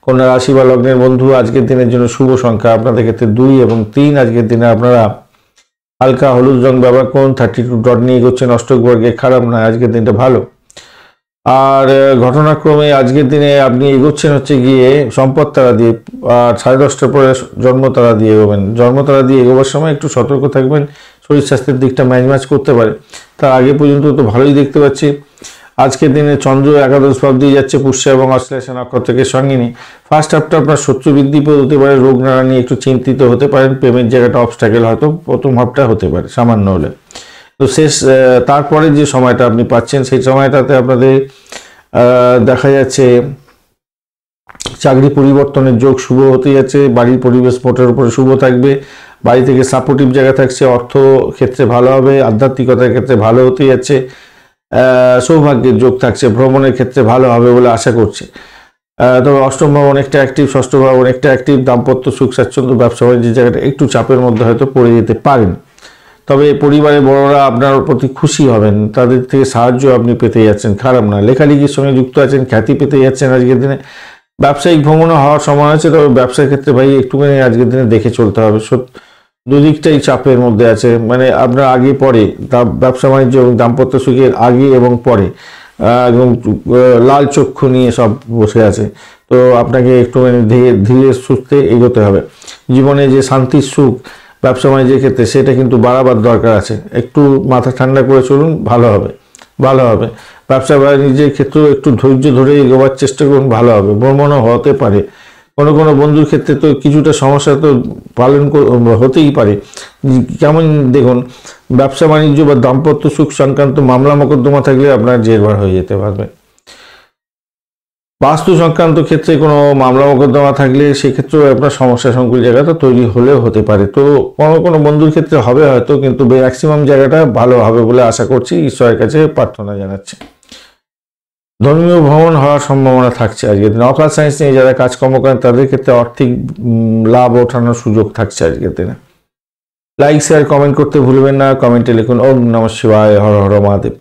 [SPEAKER 1] কন্যা রাশি বা লগ্নের বন্ধু আজকের দিনের জন্য শুভ সংখ্যা আপনাদের ক্ষেত্রে 2 এবং 3। আজকের দিনে আপনারা হালকা হলুদ রং ব্যবহার করুন। 32 ডট নিয়ে এগোচ্ছেন অষ্টক বর্গে, খারাপ নয়, আজকের দিনটা ভালো। আর ঘটনাক্রমে আজকের দিনে আপনি এগোচ্ছেন হচ্ছে গিয়ে সম্পদ তারা দিয়ে, আর 10:30 পরে জন্মতারা দিয়ে এগোবেন। জন্মতারা দিয়ে এগোবার সময় একটু সতর্ক থাকবেন, শরীর স্বাস্থ্যের দিকটা ম্যাচ করতে পারে। তার আগে পর্যন্ত তো ভালোই দেখতে পাচ্ছি। আজকের দিনে চন্দ্র একাদশ ভাব দিয়ে যাচ্ছে পুষ্য এবং অশ্লেষা নক্ষত্রকে সঙ্গে নিয়ে। ফার্স্ট হাফটা আপনার শত্রু বৃদ্ধি হতে পারে, রোগ নাড়া নিয়ে একটু চিন্তিত হতে পারেন। প্রেমের জায়গাটা অবস্ট্যাকেল হয়তো প্রথম হাফটা হতে পারে সামান্য হলে। তো শেষ তারপরে যে সময়টা আপনি পাচ্ছেন, সেই সময়টাতে আপনাদের দেখা যাচ্ছে চাকরি পরিবর্তনের যোগ শুভ হতে যাচ্ছে। বাড়ির পরিবেশ মোটের উপরে শুভ থাকবে, বাড়ি থেকে সাপোর্টিভ জায়গা থাকছে, অর্থ ক্ষেত্রে ভালো হবে, আধ্যাত্মিকতার ক্ষেত্রে ভালো হতে যাচ্ছে, সৌভাগ্যের যোগ থাকছে, ভ্রমণের ক্ষেত্রে ভালো হবে বলে আশা করছি। তবে অষ্টম ভাব অনেকটা অ্যাক্টিভ, ষষ্ঠ ভাব অনেকটা অ্যাক্টিভ। দাম্পত্য সুখ স্বাচ্ছন্দ্য ব্যবসা বাণিজ্যের জায়গাটা একটু চাপের মধ্যে হয়তো পড়ে যেতে পারেন। তবে পরিবারের বড়রা আপনার প্রতি খুশি হবেন, তাদের থেকে সাহায্য আপনি পেতে যাচ্ছেন, খারাপ না। লেখালেখির সঙ্গে যুক্ত আছেন, খ্যাতি পেতে যাচ্ছেন আজকের দিনে। ব্যবসায়িক ভ্রমণও হওয়ার সময় আছে, তবে ব্যবসার ক্ষেত্রে ভাই একটুখানি আজকের দিনে দেখে চলতে হবে। দুদিকটাই চাপের মধ্যে আছে, মানে আপনার আগে পরে ব্যবসা বাণিজ্য এবং দাম্পত্য সুখের আগে এবং পরে এবং লাল চক্ষু নিয়ে সব বসে আছে। তো আপনাকে একটুখানি ধীরে সুস্থে এগোতে হবে। জীবনে যে শান্তির সুখ ব্যবসা বাণিজ্যের ক্ষেত্রে সেটা কিন্তু বাড়াবার দরকার আছে। একটু মাথা ঠান্ডা করে চলুন, ভালো হবে। ব্যবসা বাণিজ্যের ক্ষেত্রেও একটু ধৈর্য ধরে এগোবার চেষ্টা করুন, ভালো হবে। ভ্রমণও হতে পারে, কোনো বন্ধুর ক্ষেত্রে তো কিছুটা সমস্যা তো হতেই পারে। কেমন দেখুন, ব্যবসা বাণিজ্য বা দাম্পত্য সুখ সংক্রান্ত মামলা মোকদ্দমা থাকলে আপনার জেরবার হয়ে যেতে পারবে। বাস্তু সংক্রান্ত ক্ষেত্রে কোনো মামলা মোকদ্দমা থাকলে সেক্ষেত্রেও আপনার সমস্যা সংকুল জায়গাটা তৈরি হলেও হতে পারে। তো কোনো বন্ধুর ক্ষেত্রে হবে হয়তো, কিন্তু ম্যাক্সিমাম জায়গাটা ভালো হবে বলে আশা করছি, ঈশ্বরের কাছে প্রার্থনা জানাচ্ছি। ধর্মীয় ভ্রমণ হওয়ার সম্ভাবনা থাকছে আজকের দিনে। অকাল সায়েন্স নিয়ে যারা কাজকর্ম করেন তাদের ক্ষেত্রে আর্থিক লাভ ওঠানোর সুযোগ থাকছে আজকের দিনে। লাইক শেয়ার কমেন্ট করতে ভুলবেন না। কমেন্টে লিখুন ওম নমঃ শিবায়, হর হর মহাদেব।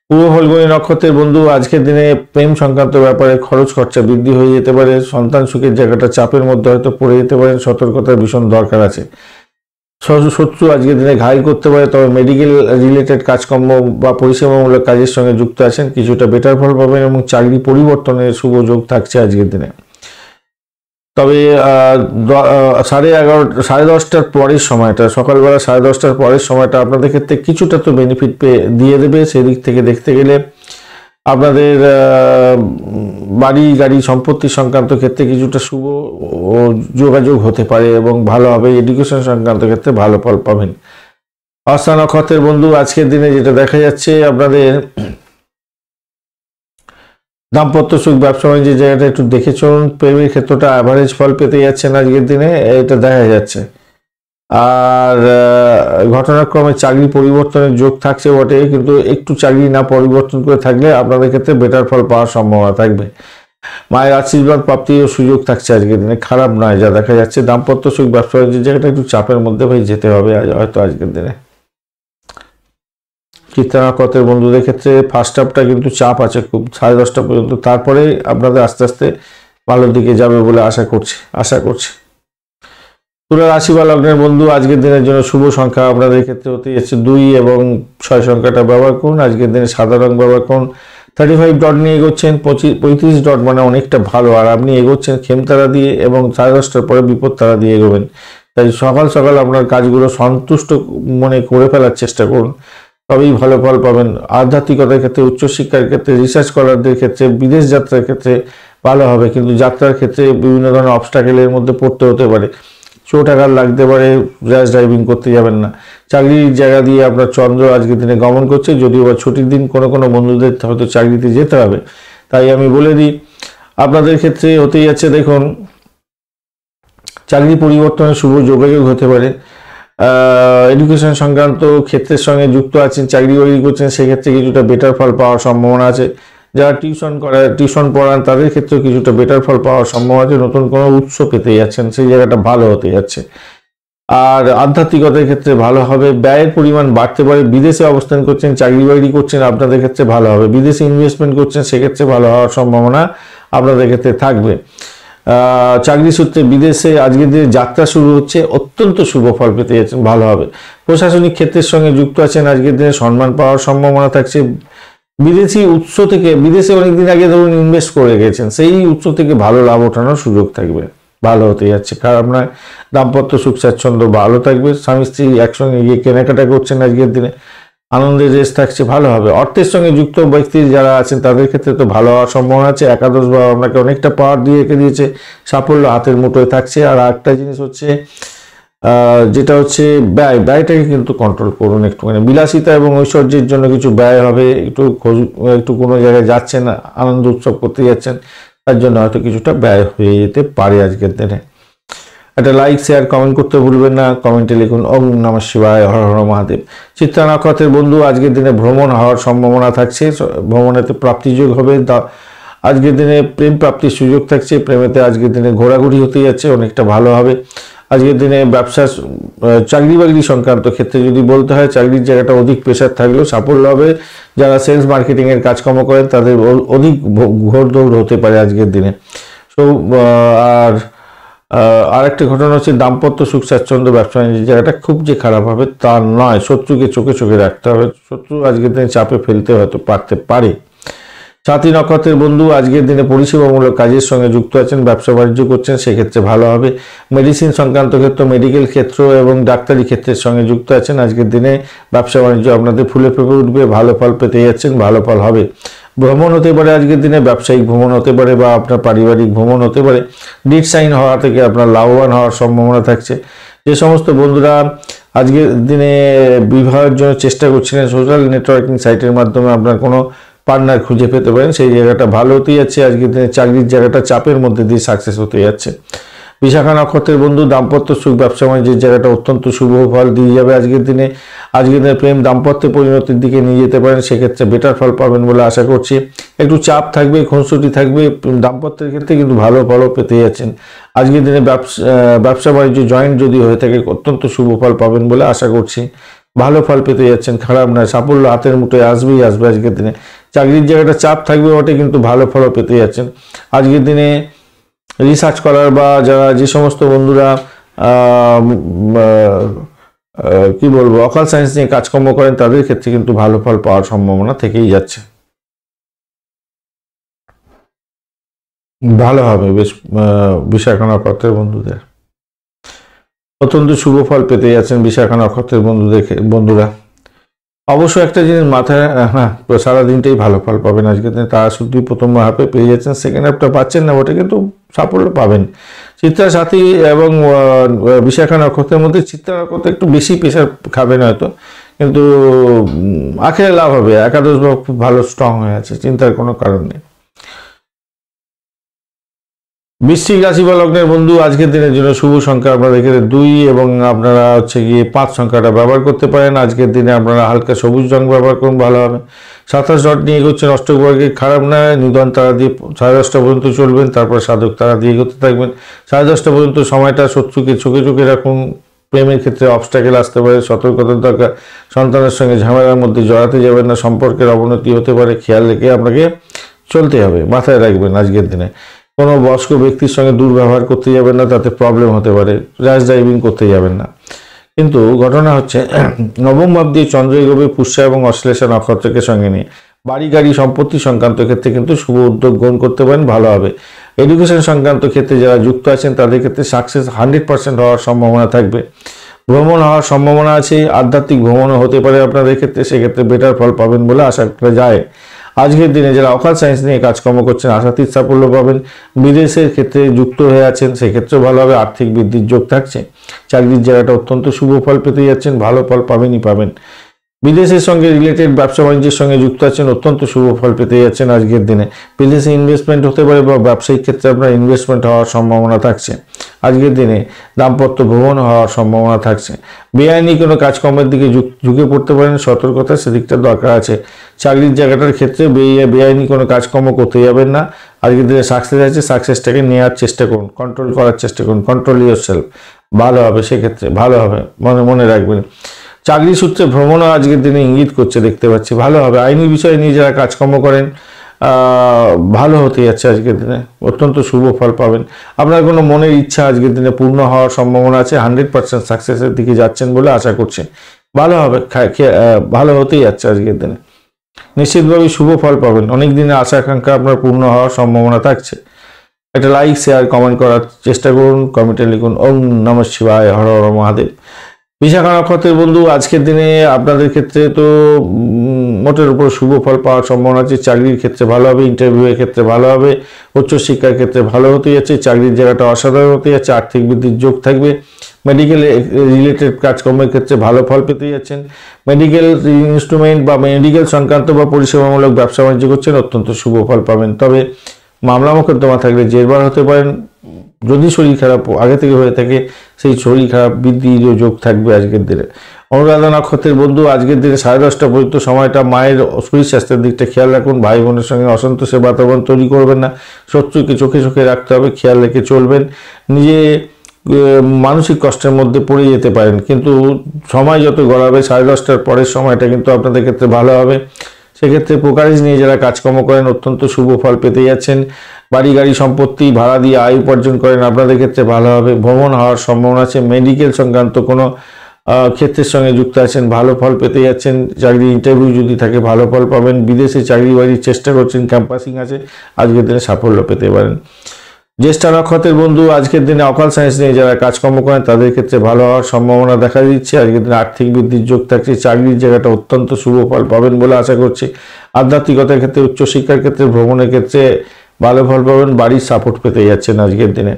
[SPEAKER 1] পূর্ব ফল্গুনী নক্ষত্রের বন্ধু আজকের দিনে প্রেম সংক্রান্ত ব্যাপারে খরচ খরচা বৃদ্ধি হয়ে যেতে পারে। সন্তান সুখের জায়গাটা চাপের মধ্যে হয়তো পড়ে যেতে পারেন, সতর্কতার ভীষণ দরকার আছে। শত্রু আজকের দিনে ঘায়েল করতে পারে, তবে মেডিকেল রিলেটেড কাজকর্ম বা পরিষেবামূলক কাজের সঙ্গে যুক্ত আছেন, কিছুটা বেটার ফল পাবেন এবং চাকরি পরিবর্তনের শুভ যোগ থাকছে আজকের দিনে। তবে 10:30 পরের সময়টা, সকালবেলা 10:30 পরের সময়টা আপনাদের ক্ষেত্রে কিছুটা তো বেনিফিট দিয়ে দেবে। সেদিক থেকে দেখতে গেলে আপনাদের বাড়ি গাড়ি সম্পত্তি সংক্রান্ত ক্ষেত্রে কিছুটা শুভ যোগাযোগ হতে পারে এবং ভালো হবে। এডুকেশন সংক্রান্ত ক্ষেত্রে ভালো ফল পাবেন। অস্তা নক্ষত্রের বন্ধু আজকের দিনে যেটা দেখা যাচ্ছে, আপনাদের দাম্পত্য সুখ, ব্যবসা বাণিজ্যের জায়গাটা একটু দেখে চলুন। প্রেমের ক্ষেত্রটা অ্যাভারেজ ফল পেতে যাচ্ছেন আজকের দিনে, এটা দেখা যাচ্ছে। আর ঘটনাক্রমে চাকরি পরিবর্তনের যোগ থাকছে বটে, কিন্তু একটু চাকরি না পরিবর্তন করে থাকলে আপনাদের ক্ষেত্রে বেটার ফল পাওয়ার সম্ভাবনা থাকবে। মায়ের আশীর্বাদ প্রাপ্তির সুযোগ থাকছে আজকের দিনে, খারাপ নয় যা দেখা যাচ্ছে। দাম্পত্য সুখ, ব্যবসা বাণিজ্যের জায়গাটা একটু চাপের মধ্যে হয়ে যেতে হবে হয়তো আজকের দিনে। চিত্রা নক্ষত্রের বন্ধুদের ক্ষেত্রে ফার্স্ট হাফটা কিন্তু চাপ আছে খুব, 10:30 পর্যন্ত। তারপরে আপনাদের আস্তে আস্তে ভালোর দিকে যাবে বলে আশা করছি। তুলা রাশি বা লগ্নের বন্ধু আজকের দিনের জন্য শুভ সংখ্যা আপনাদের ক্ষেত্রে হতে যাচ্ছে 2 এবং 6 সংখ্যাটা ব্যবহার করুন। আজকের দিনে সাদা রং ব্যবহার করুন। 35 ডট নিয়ে এগোচ্ছেন, 35 ডট মানে অনেকটা ভালো। আর আপনি এগোচ্ছেন খেমতারা দিয়ে এবং 10:30 পরে বিপদ তারা দিয়ে এগোবেন। তাই সকাল সকাল আপনার কাজগুলো সন্তুষ্ট মনে করে ফেলার চেষ্টা করুন, তবেই ভালো ফল পাবেন। আধ্যাত্মিকতার ক্ষেত্রে, উচ্চশিক্ষার ক্ষেত্রে, রিসার্চ স্কলারদের ক্ষেত্রে, বিদেশ যাত্রার ক্ষেত্রে ভালো হবে, কিন্তু যাত্রার ক্ষেত্রে বিভিন্ন ধরনের অবস্টাকেলের মধ্যে পড়তে হতে পারে। চোট আঘাত লাগতে পারে, র্যাশ ড্রাইভিং করতে যাবেন না। চাকরির জায়গা দিয়ে আপনার চন্দ্র আজকের দিনে গমন করছে, যদিও বা ছুটির দিন কোনো বন্ধুদের হয়তো চাকরিতে যেতে হবে। তাই আমি বলে দিই আপনাদের ক্ষেত্রে হতেই যাচ্ছে, দেখুন চাকরি পরিবর্তনের শুভ যোগাযোগ হতে পারে। এডুকেশন সংক্রান্ত ক্ষেত্রের সঙ্গে যুক্ত আছেন, চাকরি বাকরি করছেন, সেক্ষেত্রে কিছুটা বেটার ফল পাওয়ার সম্ভাবনা আছে। যারা টিউশন পড়ান তাদের ক্ষেত্রেও কিছুটা বেটার ফল পাওয়ার সম্ভাবনা আছে। নতুন কোনো উৎস পেতে যাচ্ছেন, সেই জায়গাটা ভালো হতে যাচ্ছে। আর আধ্যাত্মিকতার ক্ষেত্রে ভালো হবে। ব্যয়ের পরিমাণ বাড়তে পারে। বিদেশে অবস্থান করছেন, চাকরি বাকরি করছেন, আপনাদের ক্ষেত্রে ভালো হবে। বিদেশে ইনভেস্টমেন্ট করছেন, সেক্ষেত্রে ভালো হওয়ার সম্ভাবনা আপনাদের ক্ষেত্রে থাকবে। চাকরি সূত্রে বিদেশে আজকের দিনে যাত্রা শুরু হচ্ছে, অত্যন্ত শুভ ফল পেতে যাচ্ছেন, ভালো হবে। প্রশাসনিক ক্ষেত্রের সঙ্গে যুক্ত আছেন, আজকের দিনে সম্মান পাওয়ার সম্ভাবনা থাকছে। বিদেশি উৎস থেকে, বিদেশে অনেকদিন আগে ধরুন ইনভেস্ট করে গেছেন, সেই উৎস থেকে ভালো লাভ ওঠানোর সুযোগ থাকবে, ভালো হতে যাচ্ছে। কারণ আপনার দাম্পত্য সুখ স্বাচ্ছন্দ্য ভালো থাকবে। স্বামী স্ত্রী একসঙ্গে গিয়ে কেনাকাটা করছেন, আজকের দিনে আনন্দের রেস থাকছে, ভালো হবে। অর্থের সঙ্গে যুক্ত ব্যক্তি যারা আছেন তাদের ক্ষেত্রে তো ভালো হওয়ার সম্ভাবনা আছে। একাদশ ভাব আপনাকে অনেকটা পাওয়ার দিয়ে রেখে দিয়েছে, সাফল্য হাতের মুঠোয় থাকছে। আর একটা জিনিস হচ্ছে, যেটা হচ্ছে ব্যয়টাকে কিন্তু কন্ট্রোল করুন একটুখানি। বিলাসিতা এবং ঐশ্বর্যের জন্য কিছু ব্যয় হবে, একটু কোনো জায়গায় যাচ্ছেন, আনন্দ উৎসব করতে যাচ্ছেন, তার জন্য হয়তো কিছুটা ব্যয় হয়ে যেতে পারে আজকের দিনে। একটা লাইক শেয়ার কমেন্ট করতে ভুলবেন না। কমেন্টে লিখুন ওম নমঃ শিবায়, হর হর মহাদেব। চিত্রা নক্ষত্রের বন্ধু আজকের দিনে ভ্রমণ হওয়ার সম্ভাবনা থাকছে, ভ্রমণেতে প্রাপ্তিযোগ হবে। আজকের দিনে প্রেম প্রাপ্তির সুযোগ থাকছে, প্রেমেতে আজকের দিনে ঘোরাঘুরি হতে যাচ্ছে, অনেকটা ভালো হবে। আজকের দিনে ব্যবসা, চাকরি বাকরি সংক্রান্ত ক্ষেত্রে যদি বলতে হয়, চাকরির জায়গাটা অধিক প্রেশার থাকলেও সাফল্য হবে। যারা সেলস মার্কেটিংয়ের কাজকর্ম করেন তাদের অধিক ঘোরদৌড় হতে পারে আজকের দিনে। আরেকটা ঘটনা হচ্ছে, দাম্পত্য সুখ স্বাচ্ছন্দ্য, ব্যবসা বাণিজ্যের জায়গাটা খুব যে খারাপ হবে তা নয়। শত্রুকে চোখে রাখতে হবে, শত্রু আজকের দিনে চাপে ফেলতে হয়তো পারতে পারে। সাথী নক্ষত্রের বন্ধু আজকের দিনে পরিষেবামূলক কাজের সঙ্গে যুক্ত আছেন, ব্যবসা বাণিজ্য করছেন, সেক্ষেত্রে ভালো হবে। মেডিসিন সংক্রান্ত ক্ষেত্র, মেডিকেল ক্ষেত্র এবং ডাক্তারি ক্ষেত্রের সঙ্গে যুক্ত আছেন, আজকের দিনে ব্যবসা বাণিজ্য আপনাদের ফুলে ফেপে উঠবে, ভালো ফল পেতে যাচ্ছেন, ভালো ফল হবে। ভ্রমণ হতে পারে আজকের দিনে, ব্যবসায়িক ভ্রমণ হতে পারে বা আপনার পারিবারিক ভ্রমণ হতে পারে। ডিড সাইন হওয়া থেকে আপনার লাভবান হওয়ার সম্ভাবনা থাকছে। যে সমস্ত বন্ধুরা আজকের দিনে বিবাহের জন্য চেষ্টা করছিলেন, সোশ্যাল নেটওয়ার্কিং সাইটের মাধ্যমে আপনার কোনো পার্টনার খুঁজে পেতে পারেন, সেই জায়গাটা ভালো হতে যাচ্ছে। আজকের দিনে চাকরির জায়গাটা চাপের মধ্যে দিয়ে সাকসেস হতে যাচ্ছে। বিশাখা নক্ষত্রের বন্ধু দাম্পত্য সুখ, ব্যবসা বাণিজ্যের জায়গাটা অত্যন্ত শুভ ফল দিয়ে যাবে আজকের দিনে। আজকের দিনে প্রেম দাম্পত্যে পরিণতির দিকে নিয়ে যেতে পারেন, সেক্ষেত্রে বেটার ফল পাবেন বলে আশা করছি। একটু চাপ থাকবে, খুনসুটি থাকবে দাম্পত্যের ক্ষেত্রে, কিন্তু ভালো ফলও পেতে যাচ্ছেন। আজকের দিনে ব্যবসা বাণিজ্য জয়েন্ট যদি হয়ে থাকে অত্যন্ত শুভ ফল পাবেন বলে আশা করছি। ভালো ফল পেতে যাচ্ছেন, খারাপ নয়, সাফল্য হাতের মুঠোয় আসবেই আসবে আজকের দিনে। চাকরির জায়গাটা চাপ থাকবে বটে, কিন্তু ভালো ফলও পেতে যাচ্ছেন আজকের দিনে। রিসার্চ করার বা যারা যে সমস্ত বন্ধুরা কি বলবো অকাল সায়েন্স নিয়ে কাজকর্ম করেন তাদের ক্ষেত্রে কিন্তু ভালো ফল পাওয়ার সম্ভাবনা থেকেই যাচ্ছে। ভালো হবে বেশ বিশাখা নক্ষত্রের বন্ধুদের, অত্যন্ত শুভ ফল পেতে যাচ্ছেন বিশাখা নক্ষত্রের বন্ধুরা। অবশ্যই একটা জিনিস মাথায়, হ্যাঁ, সারাদিনটাই ভালো ফল পাবেন আজকে দিনে। তারা শুধু প্রথম হাফে পেয়ে যাচ্ছেন, সেকেন্ড হাফটা পাচ্ছেন না বটে, কিন্তু সাফল্য পাবেন। চিত্রা সাথী এবং বিশাখা নক্ষত্রের মধ্যে চিত্রা নক্ষত্র একটু বেশি প্রেশার খাবেন হয়তো, কিন্তু আখেরে লাভ হবে। একাদশ ভাব খুব ভালো স্ট্রং হয়ে আছে, চিন্তার কোনো কারণ নেই। বৃশ্চিক রাশি বা লগ্নের বন্ধু আজকের দিনের জন্য শুভ সংখ্যা আপনারা দেখে 2 এবং আপনারা হচ্ছে গিয়ে 5 সংখ্যাটা ব্যবহার করতে পারেন। আজকের দিনে আপনারা হালকা সবুজ রং ব্যবহার করুন, ভালো হবে। 27 ডট নিয়ে এগোচ্ছেন অষ্টকবর্গে, খারাপ না। নিধন তারা দিয়ে 10:30 পর্যন্ত চলবেন, তারপর সাধক তারা দিয়ে এগোতে থাকবেন। 10:30 পর্যন্ত সময়টা শত্রুকে চোখে চোখে রাখুন। প্রেমের ক্ষেত্রে অবস্ট্যাকেল আসতে পারে, সতর্কতার দরকার। সন্তানের সঙ্গে ঝামেলার মধ্যে জড়াতে যাবেন না, সম্পর্কের অবনতি হতে পারে, খেয়াল রেখে আপনাকে চলতে হবে, মাথায় রাখবেন। আজকের দিনে কোনো বয়স্ক ব্যক্তির সঙ্গে দুর্ব্যবহার করতে যাবেন না, তাতে প্রবলেম হতে পারে। র্যাশ ড্রাইভিং করতে যাবেন না। কিন্তু ঘটনা হচ্ছে নবম ভাব দিয়ে চন্দ্র এগোবে পুষ্যা এবং অশ্লেষা নক্ষত্রকে সঙ্গে নিয়ে। বাড়ি গাড়ি সম্পত্তি সংক্রান্ত ক্ষেত্রে কিন্তু শুভ উদ্যোগ গ্রহণ করতে পারেন, ভালো হবে। এডুকেশন সংক্রান্ত ক্ষেত্রে যারা যুক্ত আছেন তাদের ক্ষেত্রে সাকসেস 100% হওয়ার সম্ভাবনা থাকবে। ভ্রমণ হওয়ার সম্ভাবনা আছে, আধ্যাত্মিক ভ্রমণও হতে পারে আপনাদের ক্ষেত্রে, সেক্ষেত্রে বেটার ফল পাবেন বলে আশা করা যায়। আজকের দিনে যারা অকাল সায়েন্স নিয়ে কাজকর্ম করছেন আশাতীত সাফল্য পাবেন। বিদেশের ক্ষেত্রে যুক্ত হয়ে আছেন, সেক্ষেত্রেও ভালো হবে, আর্থিক বৃদ্ধির যোগ থাকছে। চাকরির জায়গাটা অত্যন্ত শুভ ফল পেতে যাচ্ছেন, ভালো ফল পাবেনই পাবেন। বিদেশের সঙ্গে রিলেটেড ব্যবসা বাণিজ্যের সঙ্গে যুক্ত আছেন, অত্যন্ত শুভ ফল পেতে যাচ্ছেন আজকের দিনে। বিদেশে ইনভেস্টমেন্ট হতে পারে বা ব্যবসায়িক ক্ষেত্রে আপনার ইনভেস্টমেন্ট হওয়ার সম্ভাবনা থাকছে। আজকের দিনে দাম্পত্য ভ্রমণ হওয়ার সম্ভাবনা থাকছে। বেআইনি কোনো কাজকর্মের দিকে ঝুঁকে পড়তে পারেন, সতর্কতা সেদিকটা দরকার আছে। চাকরির জায়গাটার ক্ষেত্রে বেআইনি কোনো কাজকর্ম করতে যাবেন না। আজকের দিনে সাকসেস আছে, সাকসেসটাকে নেওয়ার চেষ্টা করুন, কন্ট্রোল করার চেষ্টা করুন, কন্ট্রোল ইয়োর সেলফ, ভালো হবে। সেক্ষেত্রে ভালো হবে, মনে রাখবেন। চাকরি সূত্রে ভ্রমণও আজকের দিনে ইঙ্গিত করছে, দেখতে পাচ্ছি, ভালো হবে। আইনি বিষয় নিয়ে যারা কাজকর্ম করেন ভালো হতে যাচ্ছে আজকের দিনে, অত্যন্ত শুভ ফল পাবেন। আপনার কোনো মনের ইচ্ছা আজকের দিনে পূর্ণ হওয়ার সম্ভাবনা আছে, 100% সাকসেসের দিকে যাচ্ছেন বলে আশা করছি। ভালো হবে, ভালো হতেই যাচ্ছে আজকের দিনে, নিশ্চিতভাবে শুভ ফল পাবেন। অনেক দিনের আশা আকাঙ্ক্ষা আপনার পূর্ণ হওয়ার সম্ভাবনা থাকছে। একটা লাইক, শেয়ার, কমেন্ট করার চেষ্টা করুন, কমেন্টে লিখুন ওম নমঃ শিবায়, হর হর মহাদেব। বিশাখা নক্ষত্রের বন্ধু আজকের দিনে আপনাদের ক্ষেত্রে তো মোটের উপর শুভ ফল পাওয়ার সম্ভাবনা আছে। চাকরির ক্ষেত্রে ভালো হবে, ইন্টারভিউয়ের ক্ষেত্রে ভালো হবে, উচ্চশিক্ষার ক্ষেত্রে ভালো হতে যাচ্ছে, চাকরির জায়গাটা অসাধারণ হতে যাচ্ছে, আর্থিক বৃদ্ধির যোগ থাকবে। মেডিকেল রিলেটেড কাজকর্মের ক্ষেত্রে ভালো ফল পেতে যাচ্ছেন। মেডিকেল ইনস্ট্রুমেন্ট বা মেডিকেল সংক্রান্ত বা পরিষেবামূলক ব্যবসা বাণিজ্য করছেন, অত্যন্ত শুভ ফল পাবেন। তবে মামলা মোকদ্দমা থাকলে জেরবার হতে পারেন। যদি শরীর খারাপ আগে থেকে হয়ে থাকে, সেই শরীর খারাপ বৃদ্ধির যোগ থাকবে আজকের দিনে। অনুরাধা নক্ষত্রের বন্ধু আজকের দিনে 10:30 পর্যন্ত সময়টা মায়ের শরীর স্বাস্থ্যের দিকটা খেয়াল রাখুন। ভাই বোনের সঙ্গে অসন্তোষের বাতাবরণ তৈরি করবেন না, শত্রুকে চোখে চোখে রাখতে হবে, খেয়াল রেখে চলবেন। নিজে মানসিক কষ্টের মধ্যে পড়ে যেতে পারেন, কিন্তু সময় যত গড়াবে 10:30 পরের সময়টা কিন্তু আপনাদের ক্ষেত্রে ভালো হবে। সেক্ষেত্রে প্রকারেজ নিয়ে যারা কাজকর্ম করেন অত্যন্ত শুভ ফল পেতে যাচ্ছেন। বাড়ি গাড়ি সম্পত্তি ভাড়া দিয়ে আয় উপার্জন করেন, আপনাদের ক্ষেত্রে ভালো হবে। ভ্রমণ হওয়ার সম্ভাবনা আছে। মেডিকেল সংক্রান্ত কোনো ক্ষেত্রের সঙ্গে যুক্ত আছেন, ভালো ফল পেতে যাচ্ছেন। চাকরি ইন্টারভিউ যদি থাকে ভালো ফল পাবেন। বিদেশে চাকরি বাড়ির চেষ্টা করছেন, ক্যাম্পাসিং আছে, আজকের দিনে সাফল্য পেতে পারেন। জ্যেষ্ঠা নক্ষত্রের বন্ধু আজকের দিনে অকাল সায়েন্স নিয়ে যারা কাজকর্ম করেন তাদের ক্ষেত্রে ভালো হওয়ার সম্ভাবনা দেখা দিচ্ছে। আজকের দিনে আর্থিক বৃদ্ধির যোগ থাকছে, চাকরির জায়গাটা অত্যন্ত শুভ ফল পাবেন বলে আশা করছি। আধ্যাত্মিকতার ক্ষেত্রে, উচ্চশিক্ষার ক্ষেত্রে, ভ্রমণের ক্ষেত্রে ভালো ফল পাবেন। বাড়ির সাপোর্ট পেতে যাচ্ছেন আজকের দিনে।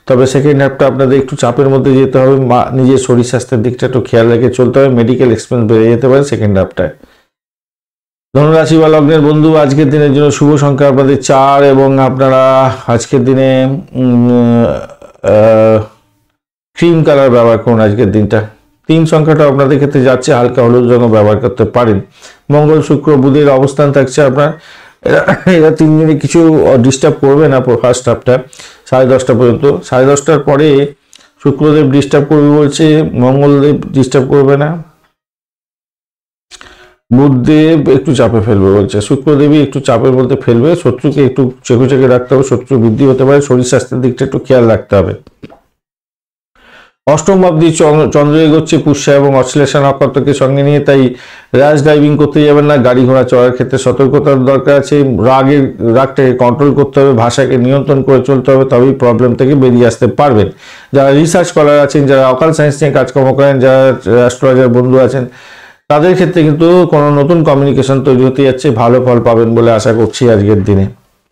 [SPEAKER 1] তবে সেকেন্ড হাফটা আপনাদের একটু চাপের মধ্যে যেতে হবে, নিজের শরীর স্বাস্থ্যের দিকটা একটু খেয়াল রেখে চলতে হবে। মেডিকেল এক্সপেন্স বেড়ে যেতে পারে সেকেন্ড হাফটায়। ধনুরাশি বা লগ্নের বন্ধু আজকের দিনের জন্য শুভ সংখ্যা আপনাদের 4 এবং আপনারা আজকের দিনে ক্রিম কালার ব্যবহার করুন। আজকের দিনটা 3 সংখ্যাটা আপনাদের ক্ষেত্রে যাচ্ছে, হালকা হলুদ রঙ ব্যবহার করতে পারেন। মঙ্গল শুক্র বুধের অবস্থান থাকছে আপনার, এরা 3 দিনে কিছু ডিস্টার্ব করবে না। ফার্স্ট হাফটা 10:30 পর্যন্ত, 10:30টার পরে শুক্রদেব ডিস্টার্ব করবে বলছে, মঙ্গলদেব ডিস্টার্ব করবে না, বুধদেব একটু চাপে ফেলবে বলছে, শুক্রদেবী একটু চাপের মধ্যে ফেলবে। শত্রুকে একটু চেকে রাখতে হবে, শত্রু বৃদ্ধি হতে পারে, শরীর স্বাস্থ্যের দিকটা একটু খেয়াল রাখতে হবে। অষ্টম ভাবদি চন্দ্র এগোচ্ছে পুষ্যা এবং অশ্লেষা নক্ষত্রকে সঙ্গে নিয়ে, তাই র্যাশ ড্রাইভিং করতে যাবেন না। গাড়ি ঘোড়া চলার ক্ষেত্রে সতর্কতার দরকার আছে। রাগটাকে কন্ট্রোল করতে হবে, ভাষাকে নিয়ন্ত্রণ করে চলতে হবে, তবেই প্রবলেম থেকে বেরিয়ে আসতে পারবেন। যারা রিসার্চ স্কলার আছেন, যারা অকাল সায়েন্স নিয়ে কাজকর্ম করেন, যারা অ্যাস্ট্রোলজার বন্ধু আছেন, তাদের ক্ষেত্রে কিন্তু কোনো নতুন কমিউনিকেশন তৈরি হতে যাচ্ছে, ভালো ফল পাবেন বলে আশা করছি। আজকের দিনে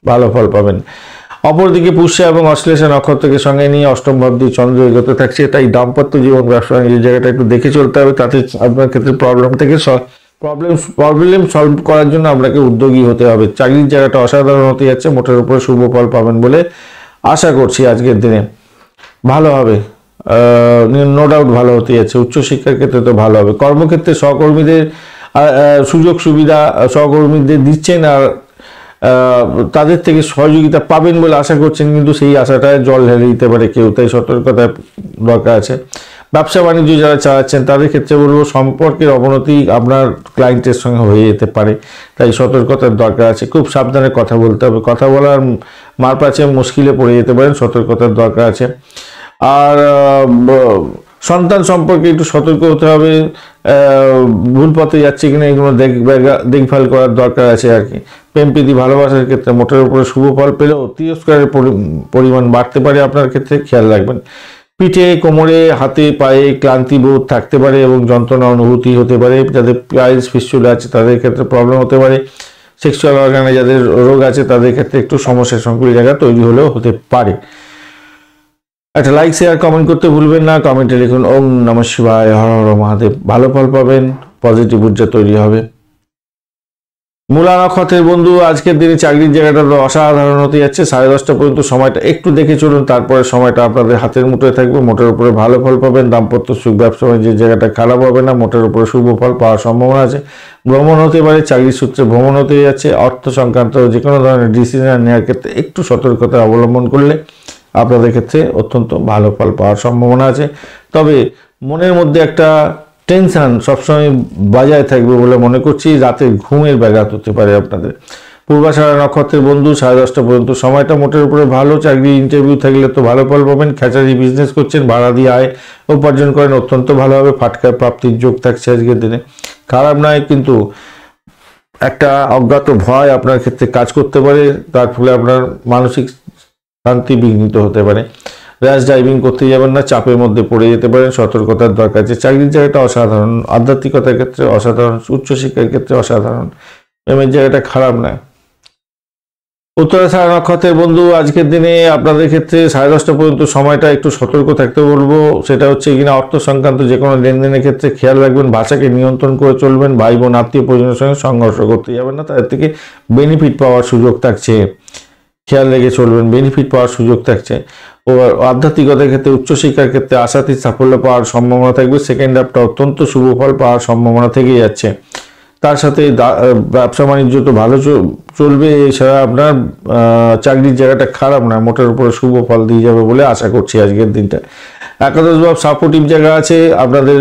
[SPEAKER 1] ভালো ফল পাবেন। অপরদিকে পুষ্যা এবং অশ্লেষা নক্ষত্রকে সঙ্গে নিয়ে অষ্টম ভাবদি চন্দ্র এগোতে থাকছে, তাই দাম্পত্য জীবন ব্যবসা বাণিজ্যের জায়গাটা একটু দেখে চলতে হবে। তাতে আপনার ক্ষেত্রে প্রবলেম সলভ করার জন্য আপনাকে উদ্যোগী হতে হবে। চাকরির জায়গাটা অসাধারণ হতে যাচ্ছে, মোটের উপরে শুভ ফল পাবেন বলে আশা করছি। আজকের দিনে ভালো হবে, নো ডাউট ভালো হতে যাচ্ছে। উচ্চশিক্ষার ক্ষেত্রে তো ভালো হবে। কর্মক্ষেত্রে সহকর্মীদের সুযোগ সুবিধা সহকর্মীদের দিচ্ছেন, আর তাদের থেকে সহযোগিতা পাবেন বলে আশা করছেন, কিন্তু সেই আশাটায় জল ঢেলে দিতে পারে কেউ, তাই সতর্কতা দরকার আছে। ব্যবসা বাণিজ্য যারা চালাচ্ছেন তাদের ক্ষেত্রে বলবো, সম্পর্কের অবনতি আপনার ক্লায়েন্টের সঙ্গে হয়ে যেতে পারে, তাই সতর্কতার দরকার আছে। খুব সাবধানে কথা বলতে হবে, কথা বলার মারপ্যাচে মুশকিলে পড়ে যেতে পারেন, সতর্কতার দরকার আছে। আর সন্তান সম্পর্কে একটু সতর্ক হতে হবে, ভুল পথে যাচ্ছে কিনা এগুলো দেখভাল করার দরকার আছে আর কি। প্রেম প্রীতি ভালোবাসার ক্ষেত্রে মোটের উপরে শুভ ফল পেলেও তিরস্কারের পরিমাণ বাড়তে পারে, আপনার ক্ষেত্রে খেয়াল রাখবেন। পিঠে কোমরে হাতে পায়ে ক্লান্তি বোধ থাকতে পারে এবং যন্ত্রণা অনুভূতি হতে পারে। যাদের পাইলস ফিস্টুল আছে তাদের ক্ষেত্রে প্রবলেম হতে পারে। সেক্সুয়াল অর্গানে যাদের রোগ আছে তাদের ক্ষেত্রে একটু সমস্যার সংকুল জায়গা তৈরি হলেও হতে পারে। একটা লাইক শেয়ার কমেন্ট করতে ভুলবেন না। কমেন্টে লিখুন ওম নমঃ শিবায়, হর হর মহাদেব। ভালো ফল পাবেন, পজিটিভ ঊর্জা তৈরি হবে। মূলা নক্ষত্রের বন্ধু আজকের দিনে চাকরির জায়গাটা অসাধারণ হতে যাচ্ছে। 10:30 পর্যন্ত সময়টা একটু দেখে চলুন, তারপরে সময়টা আপনাদের হাতের মুঠোয় থাকবে, মোটের উপরে ভালো ফল পাবেন। দাম্পত্য সুখ ব্যবসা যে জায়গাটা খারাপ হবে না, মোটের উপরে শুভ ফল পাওয়ার সম্ভাবনা আছে। ভ্রমণ হতে পারে, চাকরির সূত্রে ভ্রমণ হতে যাচ্ছে। অর্থ সংক্রান্ত যে কোনো ধরনের ডিসিশন নেওয়ার ক্ষেত্রে একটু সতর্কতা অবলম্বন করলে আপনাদের ক্ষেত্রে অত্যন্ত ভালো ফল পাওয়ার সম্ভাবনা আছে। তবে মনের মধ্যে একটা টেনশন সবসময় বজায় থাকবে বলে মনে করছি। রাতের ঘুমের ব্যাঘাত হতে পারে আপনাদের। পূর্বাষাঢ়া নক্ষত্রের বন্ধু 10:30 পর্যন্ত সময়টা মোটের উপরে ভালো। চাকরি ইন্টারভিউ থাকলে তো ভালো ফল পাবেন। খেচারি বিজনেস করছেন, ভাড়া দিয়ে আয় উপার্জন করেন, অত্যন্ত ভালো হবে। ফাটকা প্রাপ্তির যোগ থাকছে আজকের দিনে, খারাপ নয়, কিন্তু একটা অজ্ঞাত ভয় আপনার ক্ষেত্রে কাজ করতে পারে, তার ফলে আপনার মানসিক শান্তি বিঘ্নিত হতে পারে। র্যাশ ড্রাইভিং করতে যাবেন না, চাপের মধ্যে পড়ে যেতে পারেন, সতর্কতার দরকার আছে। চাকরির জায়গাটা অসাধারণ, আধ্যাত্মিকতার ক্ষেত্রে অসাধারণ, উচ্চশিক্ষার ক্ষেত্রে অসাধারণ, প্রেমের জায়গাটা খারাপ নয়। উত্তরাষাঢ়া নক্ষত্রের বন্ধু আজকের দিনে আপনাদের ক্ষেত্রে 10:30 পর্যন্ত সময়টা একটু সতর্ক থাকতে বলবো। সেটা হচ্ছে কিনা অর্থ সংক্রান্ত যে কোনো লেনদেনের ক্ষেত্রে খেয়াল রাখবেন, ভাষাকে নিয়ন্ত্রণ করে চলবেন। ভাই বোন আত্মীয় পরিজনের সঙ্গে সংঘর্ষ করতে যাবেন না, তাদের থেকে বেনিফিট পাওয়ার সুযোগ থাকছে, খেয়াল রেখে চলবেন, বেনিফিট পাওয়ার সুযোগ থাকছে। ও আধ্যাত্মিকতার ক্ষেত্রে উচ্চশিক্ষার ক্ষেত্রে আশাতীত সাফল্য পাওয়ার সম্ভাবনা থাকবে। সেকেন্ড হাফটা অত্যন্ত শুভ ফল পাওয়ার সম্ভাবনা থেকে যাচ্ছে। তার সাথে ব্যবসা বাণিজ্য তো ভালো চলবে, এছাড়া আপনার চাকরির জায়গাটা খারাপ না, মোটের উপরে শুভ ফল দিয়ে যাবে বলে আশা করছি আজকের দিনটা। একাদশ ভাব সাপোর্টিভ জায়গা আছে আপনাদের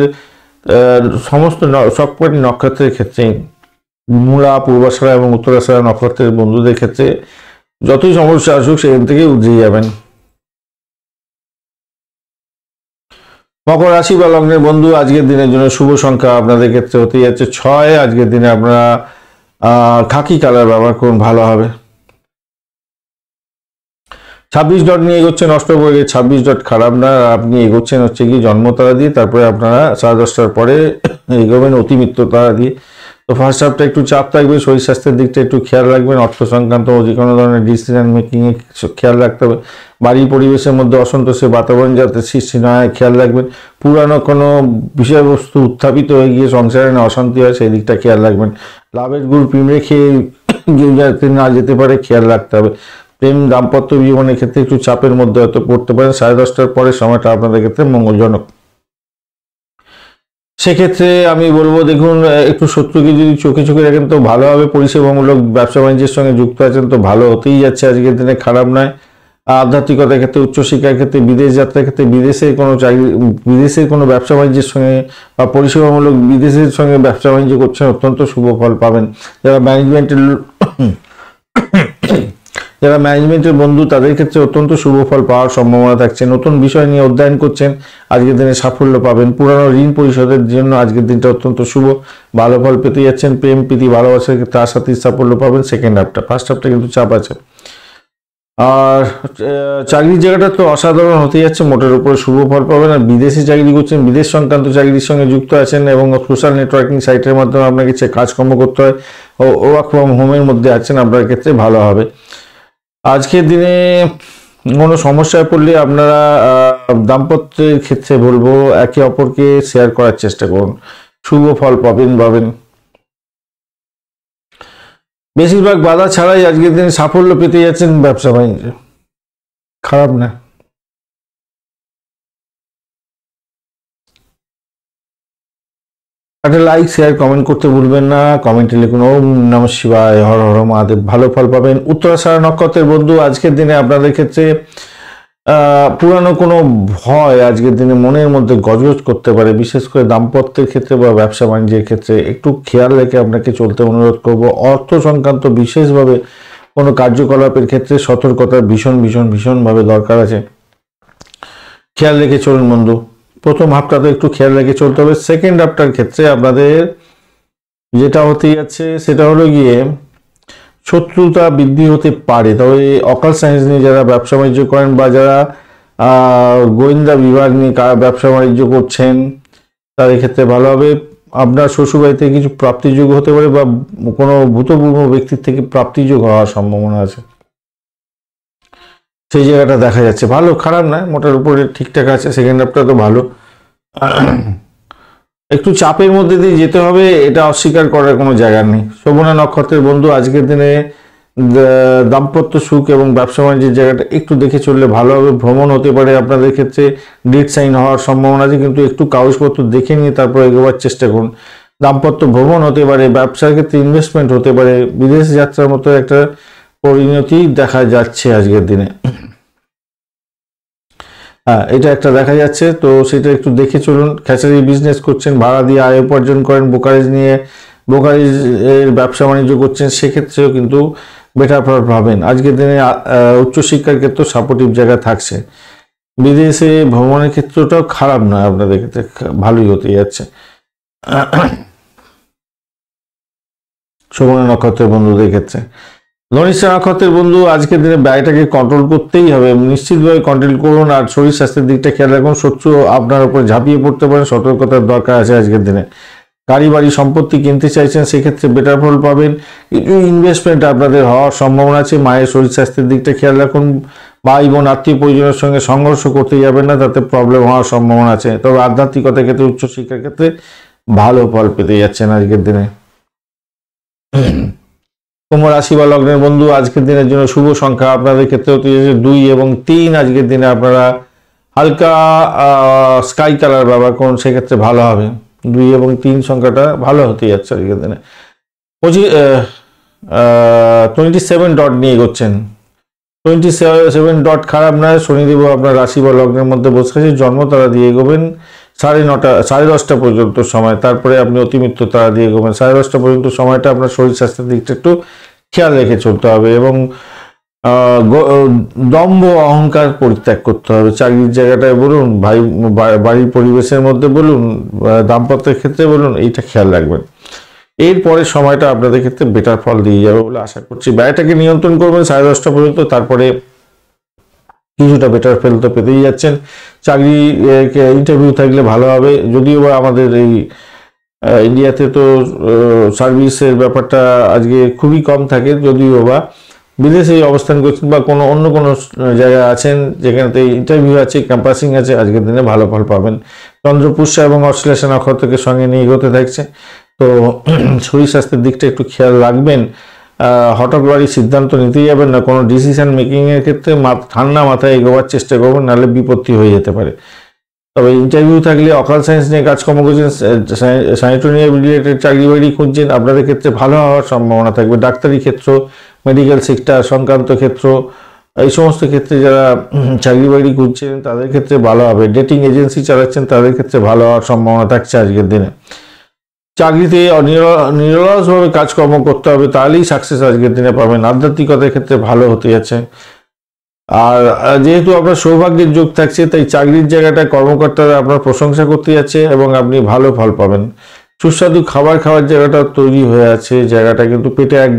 [SPEAKER 1] সমস্ত সবকটি নক্ষত্রের ক্ষেত্রে। মূলা, পূর্বাষাঢ়া এবং উত্তরাষাঢ়া নক্ষত্রের বন্ধুদের ক্ষেত্রে যতই সমস্যা আসুক সেখান থেকে উতরে যাবেন। মকর রাশি বা লগ্নের বন্ধু আজকের দিনের জন্য শুভ সংখ্যা আপনাদের ক্ষেত্রে হতে যাচ্ছে 6। আজকের দিনে আপনারা খাকি কালার ব্যবহার করুন, ভালো হবে। 26 ডট নিয়ে এগোচ্ছেন অষ্টপ্রহরে, 26 ডট খারাপ না। আপনি এগোচ্ছেন হচ্ছে কি জন্মতারা দিয়ে, তারপরে আপনারা 10:30 পরে এগোবেন অতিমিত্র তারা দিয়ে। তো ফার্স্ট হাফটা একটু চাপ থাকবে, শরীর স্বাস্থ্যের দিকটা একটু খেয়াল রাখবেন, অর্থ সংক্রান্ত যে কোনো ধরনের ডিসিশন মেকিংয়ে খেয়াল রাখতে হবে, বাড়ি পরিবেশের মধ্যে অসন্তোষের বাতাবরণ যাতে সৃষ্টি না হয় খেয়াল রাখবেন, পুরানো কোনো বিষয়বস্তু উত্থাপিত হয়ে গিয়ে সংসারে না অশান্তি হয় সেই দিকটা খেয়াল রাখবেন, লাভের গুড় পিঁমড়ে খেয়ে কেউ যাতে না যেতে পারে খেয়াল রাখতে হবে। প্রেম দাম্পত্য জীবনের ক্ষেত্রে একটু চাপের মধ্যে হয়তো পড়তে পারেন, 10:30টার পরে সময়টা আপনাদের ক্ষেত্রে মঙ্গলজনক। সেক্ষেত্রে আমি বলবো দেখুন, একটু শত্রুকে যদি চোখে চোখে রাখেন তো ভালো হবে, পরিষেবামূলক ব্যবসা বাণিজ্যের সঙ্গে যুক্ত আছেন তো ভালো হতেই যাচ্ছে আজকের দিনে, খারাপ নয়। আধ্যাত্মিকতার ক্ষেত্রে, উচ্চশিক্ষার ক্ষেত্রে, বিদেশ যাত্রার ক্ষেত্রে, বিদেশের কোনো ব্যবসা বাণিজ্যের সঙ্গে বা পরিষেবামূলক বিদেশের সঙ্গে ব্যবসা বাণিজ্য করছেন অত্যন্ত শুভ ফল পাবেন। যারা ম্যানেজমেন্টের বন্ধু তাদের ক্ষেত্রে অত্যন্ত শুভ ফল পাওয়ার সম্ভাবনা থাকছে। নতুন বিষয় নিয়ে অধ্যয়ন করছেন, আজকের দিনে সাফল্য পাবেন। পুরানো ঋণ পরিশোধের জন্য আজকের দিনটা অত্যন্ত শুভ, ভালো ফল পেতে যাচ্ছেন। প্রেম প্রীতি ভালোবাসার ক্ষেত্রে আশাতীত সাফল্য পাবেন সেকেন্ড হাফটা, ফার্স্ট হাফটা কিন্তু চাপ আছে। আর চাকরির জায়গাটা তো অসাধারণ হতে যাচ্ছে, মোটের উপরে শুভ ফল পাবেন। আর বিদেশে চাকরি করছেন, বিদেশ সংক্রান্ত চাকরির সঙ্গে যুক্ত আছেন এবং সোশ্যাল নেটওয়ার্কিং সাইটের মাধ্যমে আপনাকে কাজকর্ম করতে হয়, ওয়ার্ক ফ্রম হোমের মধ্যে আছেন, আপনার ক্ষেত্রে ভালো হবে। আজকের দিনে কোনো সমস্যায় পড়লে আপনারা দাম্পত্যের ক্ষেত্রে বলবো একে অপরকে শেয়ার করার চেষ্টা করুন, শুভ ফল পাবেন। বেশিরভাগ বাধা ছাড়াই আজকের দিনে সাফল্য পেতে যাচ্ছেন ব্যবসা বাণিজ্যে, খারাপ না। একটা লাইক শেয়ার কমেন্ট করতে ভুলবেন না, কমেন্টে লিখুন ওম নমঃ শিবায়, হর হর মহাদেব, ভালো ফল পাবেন। উত্তরাষাঢ়া নক্ষত্রের বন্ধু আজকের দিনে আপনাদের ক্ষেত্রে পুরানো কোনো ভয় আজকের দিনে মনের মধ্যে গজগজ করতে পারে, বিশেষ করে দাম্পত্যের ক্ষেত্রে বা ব্যবসা বাণিজ্যের ক্ষেত্রে একটু খেয়াল রেখে আপনাকে চলতে অনুরোধ করব। অর্থ সংক্রান্ত বিশেষভাবে কোনো কার্যকলাপের ক্ষেত্রে সতর্কতা ভীষণভাবে দরকার আছে, খেয়াল রেখে চলুন বন্ধু। প্রথম হাফটা তো একটু খেয়াল রেখে চলতে হবে। সেকেন্ড হাফটার ক্ষেত্রে আপনাদের যেটা হতে যাচ্ছে সেটা হলো গিয়ে শত্রুতা বৃদ্ধি হতে পারে, তবে অকাল সায়েন্স নিয়ে যারা ব্যবসা বাণিজ্য করেন বা যারা গোয়েন্দা বিভাগ নিয়ে ব্যবসা বাণিজ্য করছেন তাদের ক্ষেত্রে ভালো হবে। আপনার শ্বশুরবাড়িতে কিছু প্রাপ্তিযোগ হতে পারে বা কোনো ভূতপূর্ব ব্যক্তির থেকে প্রাপ্তিযোগ হওয়ার সম্ভাবনা আছে, সেই জায়গাটা দেখা যাচ্ছে, ভালো খারাপ নয়, মোটার উপরে ঠিকঠাক আছে। সেকেন্ড হাফটা তো ভালো, একটু চাপের মধ্যে দিয়ে যেতে হবে, এটা অস্বীকার করার কোনো জায়গা নেই। শোভনা নক্ষত্রের বন্ধু আজকের দিনে দাম্পত্য সুখ এবং ব্যবসা বাণিজ্যের জায়গাটা একটু দেখে চললে ভালো হবে। ভ্রমণ হতে পারে আপনাদের ক্ষেত্রে, ডেট সাইন হওয়ার সম্ভাবনা আছে, কিন্তু একটু কাগজপত্র দেখে নিয়ে তারপর এগোবার চেষ্টা করুন। দাম্পত্য ভ্রমণ হতে পারে, ব্যবসার ক্ষেত্রে ইনভেস্টমেন্ট হতে পারে, বিদেশ যাত্রার মতো একটা পরিণতি দেখা যাচ্ছে আজকের দিনে, এটা একটা দেখা যাচ্ছে, তো সেটা একটু দেখে চলুন। খ্যাচারি বিজনেস করছেন, ভাড়া দিয়ে আয় উপার্জন করেন, ব্রোকারেজের ব্যবসা বাণিজ্য করছেন, সেক্ষেত্রেও কিন্তু বেটার ফল পাবেন। আজকের দিনে উচ্চশিক্ষার ক্ষেত্রে সাপোর্টিভ জায়গা থাকছে। বিদেশে ভ্রমণের ক্ষেত্রটাও খারাপ নয়, আপনাদের ক্ষেত্রে ভালোই হতে যাচ্ছে। শোভনা নক্ষত্রের বন্ধুদের ক্ষেত্রে, ধনিষ্ঠা নক্ষত্রের বন্ধু আজকের দিনে ব্যয়টাকে কন্ট্রোল করতেই হবে, নিশ্চিতভাবে কন্ট্রোল করুন। আর শরীর স্বাস্থ্যের দিকটা খেয়াল রাখুন, শত্রু আপনার উপরে ঝাঁপিয়ে পড়তে পারেন, সতর্কতার দরকার আছে আজকের দিনে। গাড়ি বাড়ি সম্পত্তি কিনতে চাইছেন সেক্ষেত্রে বেটার ফল পাবেন, কিছু ইনভেস্টমেন্ট আপনাদের হওয়ার সম্ভাবনা আছে। মায়ের শরীর স্বাস্থ্যের দিকটা খেয়াল রাখুন, ভাই বোন আত্মীয় পরিজনের সঙ্গে সংঘর্ষ করতে যাবেন না, তাতে প্রবলেম হওয়ার সম্ভাবনা আছে। তবে আধ্যাত্মিকতার ক্ষেত্রে, উচ্চশিক্ষার ক্ষেত্রে ভালো ফল পেতে যাচ্ছেন আজকের দিনে। কুম্ভ রাশি বা লগ্নের বন্ধু আজকের দিনের জন্য শুভ সংখ্যা আপনাদের ক্ষেত্রে হতে যাচ্ছে 2 এবং 3। আজকের দিনে আপনারা হালকা স্কাই কালার ব্যবহার করুন, সেক্ষেত্রে ভালো হবে। 2 এবং 3 সংখ্যাটা ভালো হতে যাচ্ছে আজকের দিনে। 27 ডট নিয়ে এগোচ্ছেন, 27 ডট খারাপ নয়। শনিদেব আপনার রাশি বা লগ্নের মধ্যে বসে আছে, জন্ম তারা দিয়ে এগোবেন 9:30 পর্যন্ত সময়, তারপরে আপনি অতিমিত্র তারা দিয়ে এগোবেন। 10:30 পর্যন্ত সময়টা আপনার শরীর স্বাস্থ্যের দিকটা একটু খেয়াল রেখে চলতে হবে এবং দম্ভ অহংকার পরিত্যাগ করতে হবে। চাকরির জায়গাটায় বলুন, বাড়ির পরিবেশের মধ্যে বলুন, দাম্পত্যের ক্ষেত্রে বলুন, এইটা খেয়াল রাখবেন। এরপরে সময়টা আপনাদের ক্ষেত্রে বেটার ফল দিয়ে যাবে বলে আশা করছি। ব্যয়টাকে নিয়ন্ত্রণ করবেন 10:30 পর্যন্ত, তারপরে কিছুটা বেটার ফল তো পেতেই যাচ্ছেন। চাকরি ইন্টারভিউ থাকলে ভালো হবে, যদিও বা আমাদের এই ইন্ডিয়াতে তো সার্ভিসের ব্যাপারটা আজকে খুবই কম থাকে, যদিও বা বিদেশে অবস্থান করছেন বা অন্য কোনো জায়গায় আছেন যেখানে ইন্টারভিউ আছে, ক্যাম্পাসিং আছে, আজকের দিনে ভালো ফল পাবেন। চন্দ্রপুষ্যা এবং অশ্লেষা নক্ষত্রকে সঙ্গে নিয়ে এগোতে থাকছে, তো শরীর স্বাস্থ্যের দিকটা একটু খেয়াল রাখবেন। হঠাৎবারই সিদ্ধান্ত নিতে যাবেন না, কোনো ডিসিশন মেকিংয়ের ক্ষেত্রে ঠান্ডা মাথায় এগোবার চেষ্টা করবেন, নাহলে বিপত্তি হয়ে যেতে পারে। তবে ইন্টারভিউ থাকলে অকাল সায়েন্স নিয়ে কাজকর্ম করছেন, স্যানিটোরিয়াল রিলেটেড চাকরি বাকরি খুঁজছেন, আপনাদের ক্ষেত্রে ভালো হওয়ার সম্ভাবনা থাকবে। ডাক্তারি ক্ষেত্র, মেডিকেল সেক্টর সংক্রান্ত ক্ষেত্র, এই সমস্ত ক্ষেত্রে যারা চাকরি বাকরি খুঁজছেন তাদের ক্ষেত্রে ভালো হবে। ডেটিং এজেন্সি চালাচ্ছেন তাদের ক্ষেত্রে ভালো হওয়ার সম্ভাবনা থাকছে আজকের দিনে। চাকরিতে নিরলসভাবে কাজকর্ম করতে হবে, তাহলেই সাকসেস আজকের দিনে পাবেন। আধ্যাত্মিকতার ক্ষেত্রে ভালো হতে যাচ্ছে। আর যেহেতু আপনার সৌভাগ্যের যোগ থাকছে, তাই চাকরির জায়গাটা কর্মকর্তারা আপনার প্রশংসা করতে যাচ্ছে এবং আপনি ভালো ফল পাবেন। সুস্বাদু খাবার খাওয়ার জায়গাটা তৈরি হয়ে আছে, জায়গাটা কিন্তু পেটে এক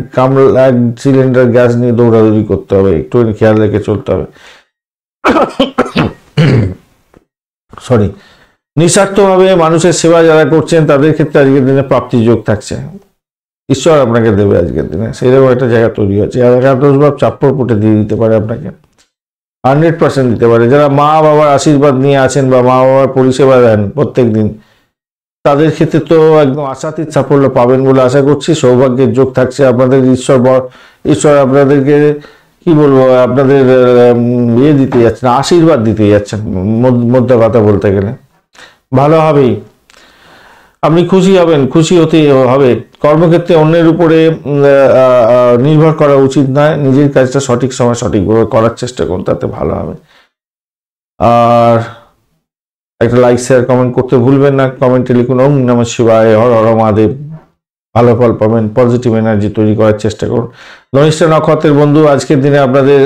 [SPEAKER 1] সিলিন্ডার গ্যাস নিয়ে দৌড়াদৌড়ি করতে হবে, একটু খেয়াল রেখে চলতে হবে। সরি, নিঃস্বার্থভাবে মানুষের সেবা যারা করছেন তাদের ক্ষেত্রে আজকের দিনে প্রাপ্তির যোগ থাকছে, ঈশ্বর আপনাকে দেবে আজকের দিনে, সেরকম একটা জায়গা তৈরি হচ্ছে। একাদশভাব চাপ্পর পুটে দিয়ে দিতে পারে আপনাকে, 100% দিতে পারে। যারা মা বাবার আশীর্বাদ নিয়ে আছেন বা মা বাবার পরিষেবা দেন প্রত্যেক দিন, তাদের ক্ষেত্রে তো একদম আশাতীত সাফল্য পাবেন বলে আশা করছি। সৌভাগ্যের যোগ থাকছে, আপনাদের ঈশ্বর আপনাদেরকে কি বলবো, আপনাদের দিতে যাচ্ছেন, আশীর্বাদ দিতে যাচ্ছেন, মধ্যে কথা বলতে গেলে ভালো হবেই, আপনি খুশি হবেন, খুশি হতেই হবে। কর্মক্ষেত্রে অন্যের উপরে নির্ভর করা উচিত নয়, নিজের কাজটা সঠিক সময় সঠিকভাবে করার চেষ্টা করুন, তাতে ভালো হবে। আর একটা লাইক শেয়ার কমেন্ট করতে ভুলবেন না। কমেন্টে লিখুন ওম নমঃ শিবায়, হর হর মহাদেব, ভালো ফল পাবেন। পজিটিভ এনার্জি তৈরি করার চেষ্টা করুন। ধনিষ্ঠা নক্ষত্রের বন্ধু, আজকের দিনে আপনাদের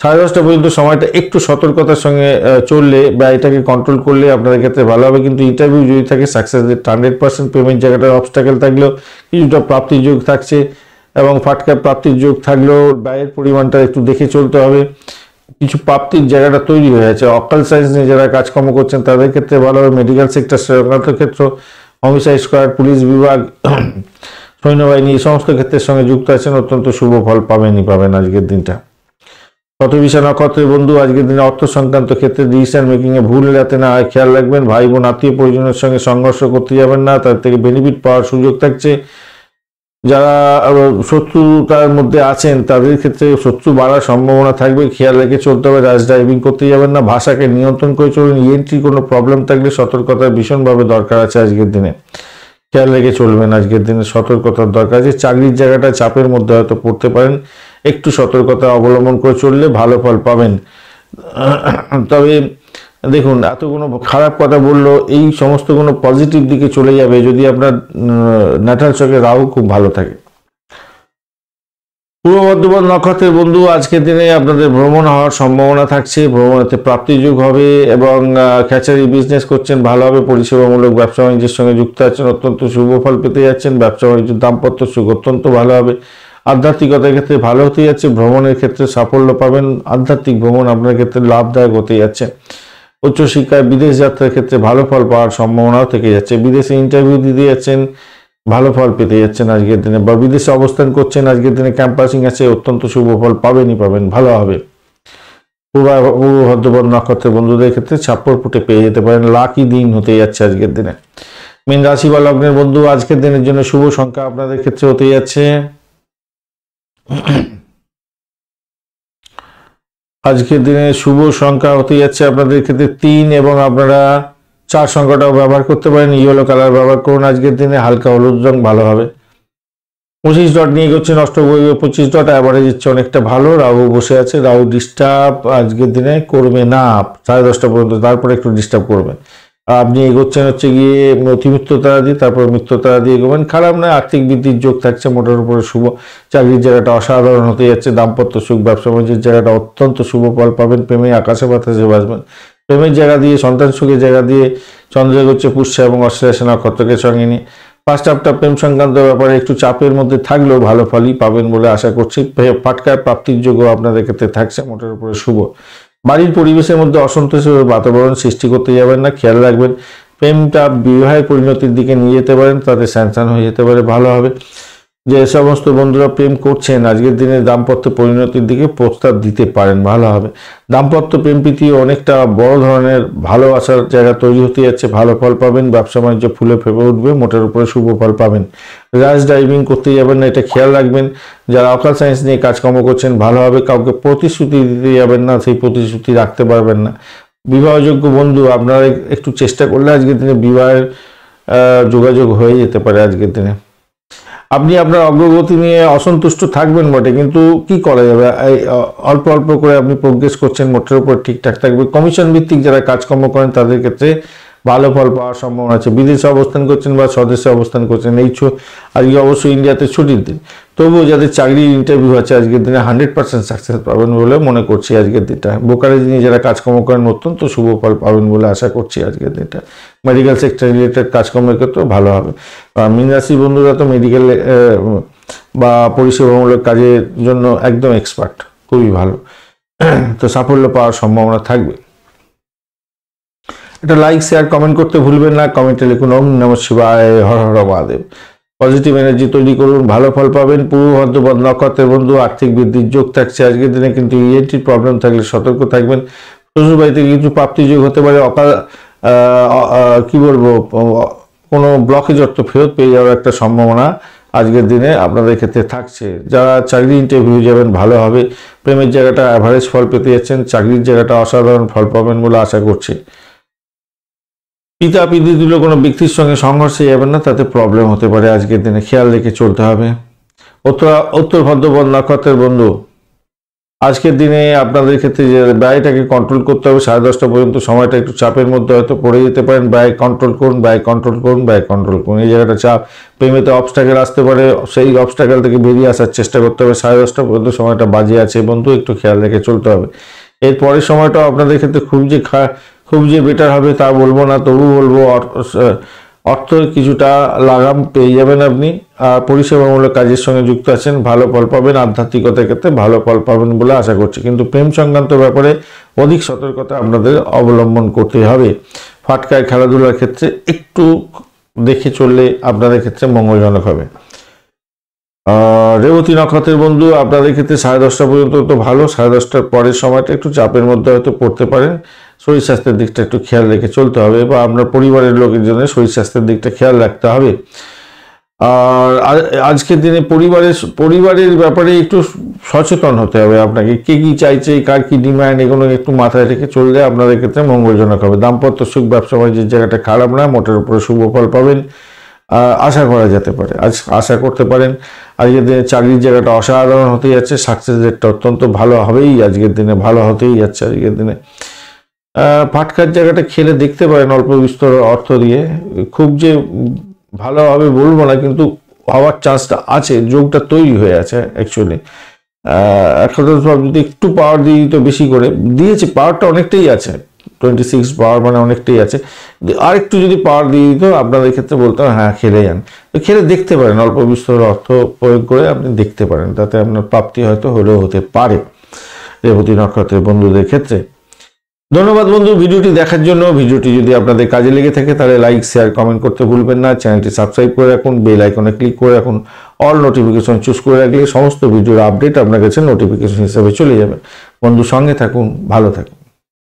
[SPEAKER 1] 10:30 পর্যন্ত সময়টা একটু সতর্কতার সঙ্গে চললে বা এটাকে কন্ট্রোল করলে আপনাদের ক্ষেত্রে ভালো হবে। কিন্তু ইন্টারভিউ যদি থাকে সাকসেস 100%, পেমেন্ট জায়গাটার অবস্টাকেল থাকলেও কিছুটা প্রাপ্তির যোগ থাকছে এবং ফাটকা প্রাপ্তির যোগ থাকলেও ব্যয়ের পরিমাণটা একটু দেখে চলতে হবে। কিছু প্রাপ্তির জায়গাটা তৈরি হয়ে আছে। অকাল সায়েন্স নিয়ে যারা কাজকর্ম করছেন তাদের ক্ষেত্রে ভালো হবে। মেডিকেল সেক্টর সংক্রান্ত ক্ষেত্র, হোমিসাইড স্কোয়াড, পুলিশ বিভাগ, সৈন্যবাহিনী, এই সমস্ত ক্ষেত্রের সঙ্গে যুক্ত আছেন, অত্যন্ত শুভ ফল পাবেন আজকের দিনটা। শতবিশা নক্ষত্রের বন্ধু, আজকের দিনে অর্থ সংক্রান্ত ক্ষেত্রে ডিসিশন মেকিং এ ভুল যাতে না হয় খেয়াল রাখবেন। ভাই বোন আত্মীয় পরিজনের সঙ্গে সংঘর্ষ করতে যাবেন না, তার থেকে বেনিফিট পাওয়ার সুযোগ থাকছে। যারা শত্রুতার মধ্যে আছেন তাদের ক্ষেত্রে শত্রু বাড়ার সম্ভাবনা থাকবে, খেয়াল রেখে চলতে হবে। রাশ ড্রাইভিং করতে যাবেন না, ভাষাকে নিয়ন্ত্রণ করে চলুন। ইএনটির কোনো প্রবলেম থাকলে সতর্কতার ভীষণভাবে দরকার আছে আজকের দিনে, খেয়াল রেখে চলবেন। আজকের দিনে সতর্কতার দরকার আছে। চাকরির জায়গাটা চাপের মধ্যে হয়তো পড়তে পারেন, একটু সতর্কতা অবলম্বন করে চললে ভালো ফল পাবেন। তবে দেখুন, এত কোনো খারাপ কথা বললো, এই সমস্ত কোনো পজিটিভ দিকে চলে যাবে যদি আপনার ন্যাটাল চকে রাহু খুব ভালো থাকে। পূর্ব বর্ধমান নক্ষত্রের বন্ধু, আজকের দিনে আপনাদের ভ্রমণ হওয়ার সম্ভাবনা থাকছে, ভ্রমণেতে প্রাপ্তিযোগ হবে এবং খ্যাচারি বিজনেস করছেন ভালো হবে। পরিষেবামূলক ব্যবসা বাণিজ্যের সঙ্গে যুক্ত আছেন, অত্যন্ত শুভ ফল পেতে যাচ্ছেন। ব্যবসা বাণিজ্য দাম্পত্য সুখ অত্যন্ত ভালো হবে। আধ্যাত্মিকতার ক্ষেত্রে ভালো হতে যাচ্ছে, ভ্রমণের ক্ষেত্রে সাফল্য পাবেন। আধ্যাত্মিক ভ্রমণ আপনার ক্ষেত্রে লাভদায়ক হতে যাচ্ছে। উচ্চশিক্ষায় বিদেশ যাত্রার ক্ষেত্রে ভালো ফল পাওয়ার সম্ভাবনাও থেকে যাচ্ছে। বিদেশে ইন্টারভিউ দিতে যাচ্ছেন, ভালো ফল পেতে যাচ্ছেন আজকের দিনে, বা বিদেশে অবস্থান করছেন আজকের দিনে ক্যাম্পাসিং আছে, অত্যন্ত শুভ ফল পাবেন, ভালো হবে। পূর্ব বর্ধমান নক্ষত্রের বন্ধুদের ক্ষেত্রে ছাপ্পর ফুটে পেয়ে যেতে পারেন, লাকি দিন হতে যাচ্ছে আজকের দিনে। মীন রাশি বা লগ্নের বন্ধু, আজকের দিনের জন্য শুভ সংখ্যা আপনাদের ক্ষেত্রে হতে যাচ্ছে আজকের দিনে শুভ সংখ্যা হতে যাচ্ছে আপনাদের ক্ষেত্রে 3 এবং আপনারা 4 সংখ্যাটাও ব্যবহার করতে পারেন। ইয়েলো কালার ব্যবহার করুন আজকের দিনে, হালকা হলুদ রং ভালো হবে। 25 ডট নিয়ে গেছে, নষ্ট বই 25 ডট, অ্যাভারেজ হচ্ছে অনেকটা ভালো। রাহু বসে আছে, রাহু ডিস্টার্ব আজকের দিনে করবে না 10:30 পর্যন্ত, তারপরে একটু ডিস্টার্ব করবে। আপনি এগোচ্ছেন হচ্ছে গিয়ে অতিমিত্র তারা দিয়ে, তারপর মিত্র তারা দিয়ে এগোবেন, খারাপ নয়। আর্থিক বৃদ্ধির যোগ থাকছে, মোটার উপরে শুভ। চাকরির জায়গাটা অসাধারণ হতে যাচ্ছে, দাম্পত্য সুখ, ব্যবসা বাণিজ্যের জায়গাটা অত্যন্ত শুভ ফল পাবেন। প্রেমে আকাশে বাতাসে বাসবেন, প্রেমের জায়গা দিয়ে, সন্তান সুখের জায়গা দিয়ে। চন্দ্র এগোচ্ছে পুষ্যা এবং অশ্লেষা নক্ষত্রকে সঙ্গে নিয়ে। ফার্স্ট হাফটা প্রেম সংক্রান্ত ব্যাপারে একটু চাপের মধ্যে থাকলেও ভালো ফলই পাবেন বলে আশা করছি। ফাটকার প্রাপ্তির যোগও আপনাদের ক্ষেত্রে থাকছে, মোটের উপরে শুভ। বাড়ির পরিবেশের মধ্যে অসন্তোষের বাতাবরণ সৃষ্টি করতে যাবেন না, খেয়াল রাখবেন। প্রেমটা বিবাহের পরিণতির দিকে নিয়ে যেতে পারেন, তাতে স্যাংশন হয়ে যেতে পারে, ভালো হবে। যে সমস্ত বন্ধুরা প্রেম করছেন আজকের দিনে দাম্পত্য পরিণতির দিকে প্রস্তাব দিতে পারেন, ভালো হবে। দাম্পত্য প্রেম প্রীতি অনেকটা বড় ধরনের ভালোবাসার জায়গা তৈরি হতে যাচ্ছে, ভালো ফল পাবেন। ব্যবসা বাণিজ্য ফুলে ফেপে উঠবে, মোটের উপরে শুভ ফল পাবেন। র্যাশ ড্রাইভিং করতে যাবেন না, এটা খেয়াল রাখবেন। যারা অকাল সায়েন্স নিয়ে কাজকর্ম করছেন ভালো হবে। কাউকে প্রতিশ্রুতি দিতে যাবেন না, সেই প্রতিশ্রুতি রাখতে পারবেন না। বিবাহযোগ্য বন্ধু আপনারা একটু চেষ্টা করলে আজকের দিনে বিবাহের যোগাযোগ হয়ে যেতে পারে আজকের দিনে। আপনি আপনার অগ্রগতি নিয়ে অসন্তুষ্ট থাকবেন বটে, কিন্তু কি করা যাবে, অল্প অল্প করে আপনি প্রোগ্রেস করছেন, মোটের উপর ঠিকঠাক থাকবে। কমিশন ভিত্তিক যারা কাজকর্ম করেন তাদের ক্ষেত্রে ভালো ফল পাওয়ার সম্ভাবনা আছে। বিদেশে অবস্থান করছেন বা স্বদেশে অবস্থান করছেন, আজকে অবশ্যই ইন্ডিয়াতে ছুটির দিন, তবুও যাদের চাকরির ইন্টারভিউ আছে আজকের দিনে 100% সাকসেস পাবেন বলে মনে করছি আজকের দিনটা। ব্রোকারেজ নিয়ে যারা কাজকর্ম করেন অত্যন্ত শুভ ফল পাবেন বলে আশা করছি আজকের দিনটা। মেডিকেল সেক্টর রিলেটেড কাজকর্মের ক্ষেত্রেও ভালো হবে। মীন রাশি বন্ধুরা তো মেডিকেল বা পরিষেবামূলক কাজের জন্য একদম এক্সপার্ট, খুবই ভালো, তো সাফল্য পাওয়ার সম্ভাবনা থাকবে। এটা লাইক শেয়ার কমেন্ট করতে ভুলবেন না। কমেন্টে লিখুন ওম নমঃ শিবায়, হর হর মহাদেব। পজিটিভ এনার্জি তৈরি করুন, ভালো ফল পাবেন। পূর্ব ভাদ্রপদ নক্ষত্রের বন্ধু আর্থিক বৃদ্ধির যোগ থাকছে আজকের দিনে, কিন্তু ইএনটির প্রবলেম থাকলে সতর্ক থাকবেন। শ্বশুর বাড়ি থেকে কিছু প্রাপ্তি যোগ হতে পারে। কি বলবো, কোনো ব্লকেজ অর্থ ফেরত পেয়ে যাওয়ার একটা সম্ভাবনা আজকের দিনে আপনাদের ক্ষেত্রে থাকছে। যারা চাকরি ইন্টারভিউ যাবেন ভালো হবে। প্রেমের জায়গাটা অ্যাভারেজ ফল পেতে যাচ্ছেন, চাকরির জায়গাটা অসাধারণ ফল পাবেন বলে আশা করছি। পিতা পিতৃ তুল্য কোনো ব্যক্তির সঙ্গে সংঘর্ষে যাবেন না, তাতে প্রবলেম হতে পারে আজকের দিনে, খেয়াল রেখে চলতে হবে। উত্তর ভাদ্রপদ নক্ষত্রের বন্ধু আজকের দিনে আপনাদের ক্ষেত্রে যে ব্যয়টাকে কন্ট্রোল করতে হবে। 10:30 পর্যন্ত সময়টা একটু চাপের মধ্যে হয়তো পড়ে যেতে পারেন। ব্যয় কন্ট্রোল করুন, ব্যয় কন্ট্রোল করুন, ব্যয় কন্ট্রোল করুন। এই জায়গাটা চাপ, প্রেমেতে অবস্ট্যাকেল আসতে পারে, সেই অবস্ট্যাকেল থেকে বেরিয়ে আসার চেষ্টা করতে হবে। 10:30 পর্যন্ত সময়টা বাজে আছে বন্ধু, একটু খেয়াল রেখে চলতে হবে। এর পরের সময়টাও আপনাদের ক্ষেত্রে খুব যে বেটার হবে তা বলবো না, তবু বলবো অর্থের কিছুটা লাগাম পেয়ে যাবেন আপনি। আর পরিষেবামূলক কাজের সঙ্গে যুক্ত আছেন, ভালো ফল পাবেন। আধ্যাত্মিকতার ক্ষেত্রে ভালো ফল পাবেন বলে আশা করছি, কিন্তু প্রেম সংক্রান্ত ব্যাপারে অধিক সতর্কতা আপনাদের অবলম্বন করতে হবে। ফাটকায় খেলাধুলার ক্ষেত্রে একটু দেখে চললে আপনাদের ক্ষেত্রে মঙ্গলজনক হবে। রেবতী নক্ষত্রের বন্ধু আপনাদের ক্ষেত্রে 10:30 পর্যন্ত তো ভালো। 10:30টার পরের সময়টা একটু চাপের মধ্যে হয়তো পড়তে পারেন। শরীর স্বাস্থ্যের দিকটা একটু খেয়াল রেখে চলতে হবে, বা আপনার পরিবারের লোকের জন্য শরীর স্বাস্থ্যের দিকটা খেয়াল রাখতে হবে। আর আজকের দিনে পরিবারের ব্যাপারে একটু সচেতন হতে হবে আপনাকে। কে কি চাইছে, কার কি ডিমান্ড, এগুলো একটু মাথায় রেখে চললে আপনাদের ক্ষেত্রে মঙ্গলজনক হবে। দাম্পত্য সুখ, ব্যবসা বাণিজ্যের জায়গাটা খারাপ না, মোটের উপরে শুভ ফল পাবেন আশা করা যেতে পারে। আশা করতে পারেন আজকের দিনে চাকরির জায়গাটা অসাধারণ হতে যাচ্ছে। সাকসেস রেটটা অত্যন্ত ভালো হবেই আজকের দিনে, ভালো হতেই যাচ্ছে আজকের দিনে। ফাটকার জায়গাটা খেলে দেখতে পারেন অল্প বিস্তর অর্থ দিয়ে, খুব যে ভালো হবে বলবো না, কিন্তু হওয়ার চান্সটা আছে, যোগটা তৈরি হয়ে আছে অ্যাকচুয়ালি। এখন যদি একটু পাওয়ার দিয়ে দিত, বেশি করে দিয়েছে, পাওয়ারটা অনেকটাই আছে, 26 পাওয়ার মানে অনেকটাই আছে। আর একটু যদি পাওয়ার দিয়ে দিত আপনাদের ক্ষেত্রে বলতাম হ্যাঁ খেলে যান, তো খেলে দেখতে পারেন, অল্প বিস্তর অর্থ প্রয়োগ করে আপনি দেখতে পারেন, তাতে আপনার প্রাপ্তি হয়তো হলেও হতে পারে রেবতী নক্ষত্রের বন্ধুদের ক্ষেত্রে। ধন্যবাদ বন্ধু ভিডিওটি দেখার জন্য। ভিডিওটি যদি আপনাদের কাজে লেগে থাকে তাহলে লাইক শেয়ার কমেন্ট করতে ভুলবেন না। চ্যানেলটি সাবস্ক্রাইব করে রাখুন, বেল আইকনে ক্লিক করে রাখুন, অল নোটিফিকেশন চুজ করে রাখলে সমস্ত ভিডিওর আপডেট আপনার কাছে নোটিফিকেশন হিসেবে চলে যাবে। বন্ধু সঙ্গে থাকুন, ভালো থাকুন।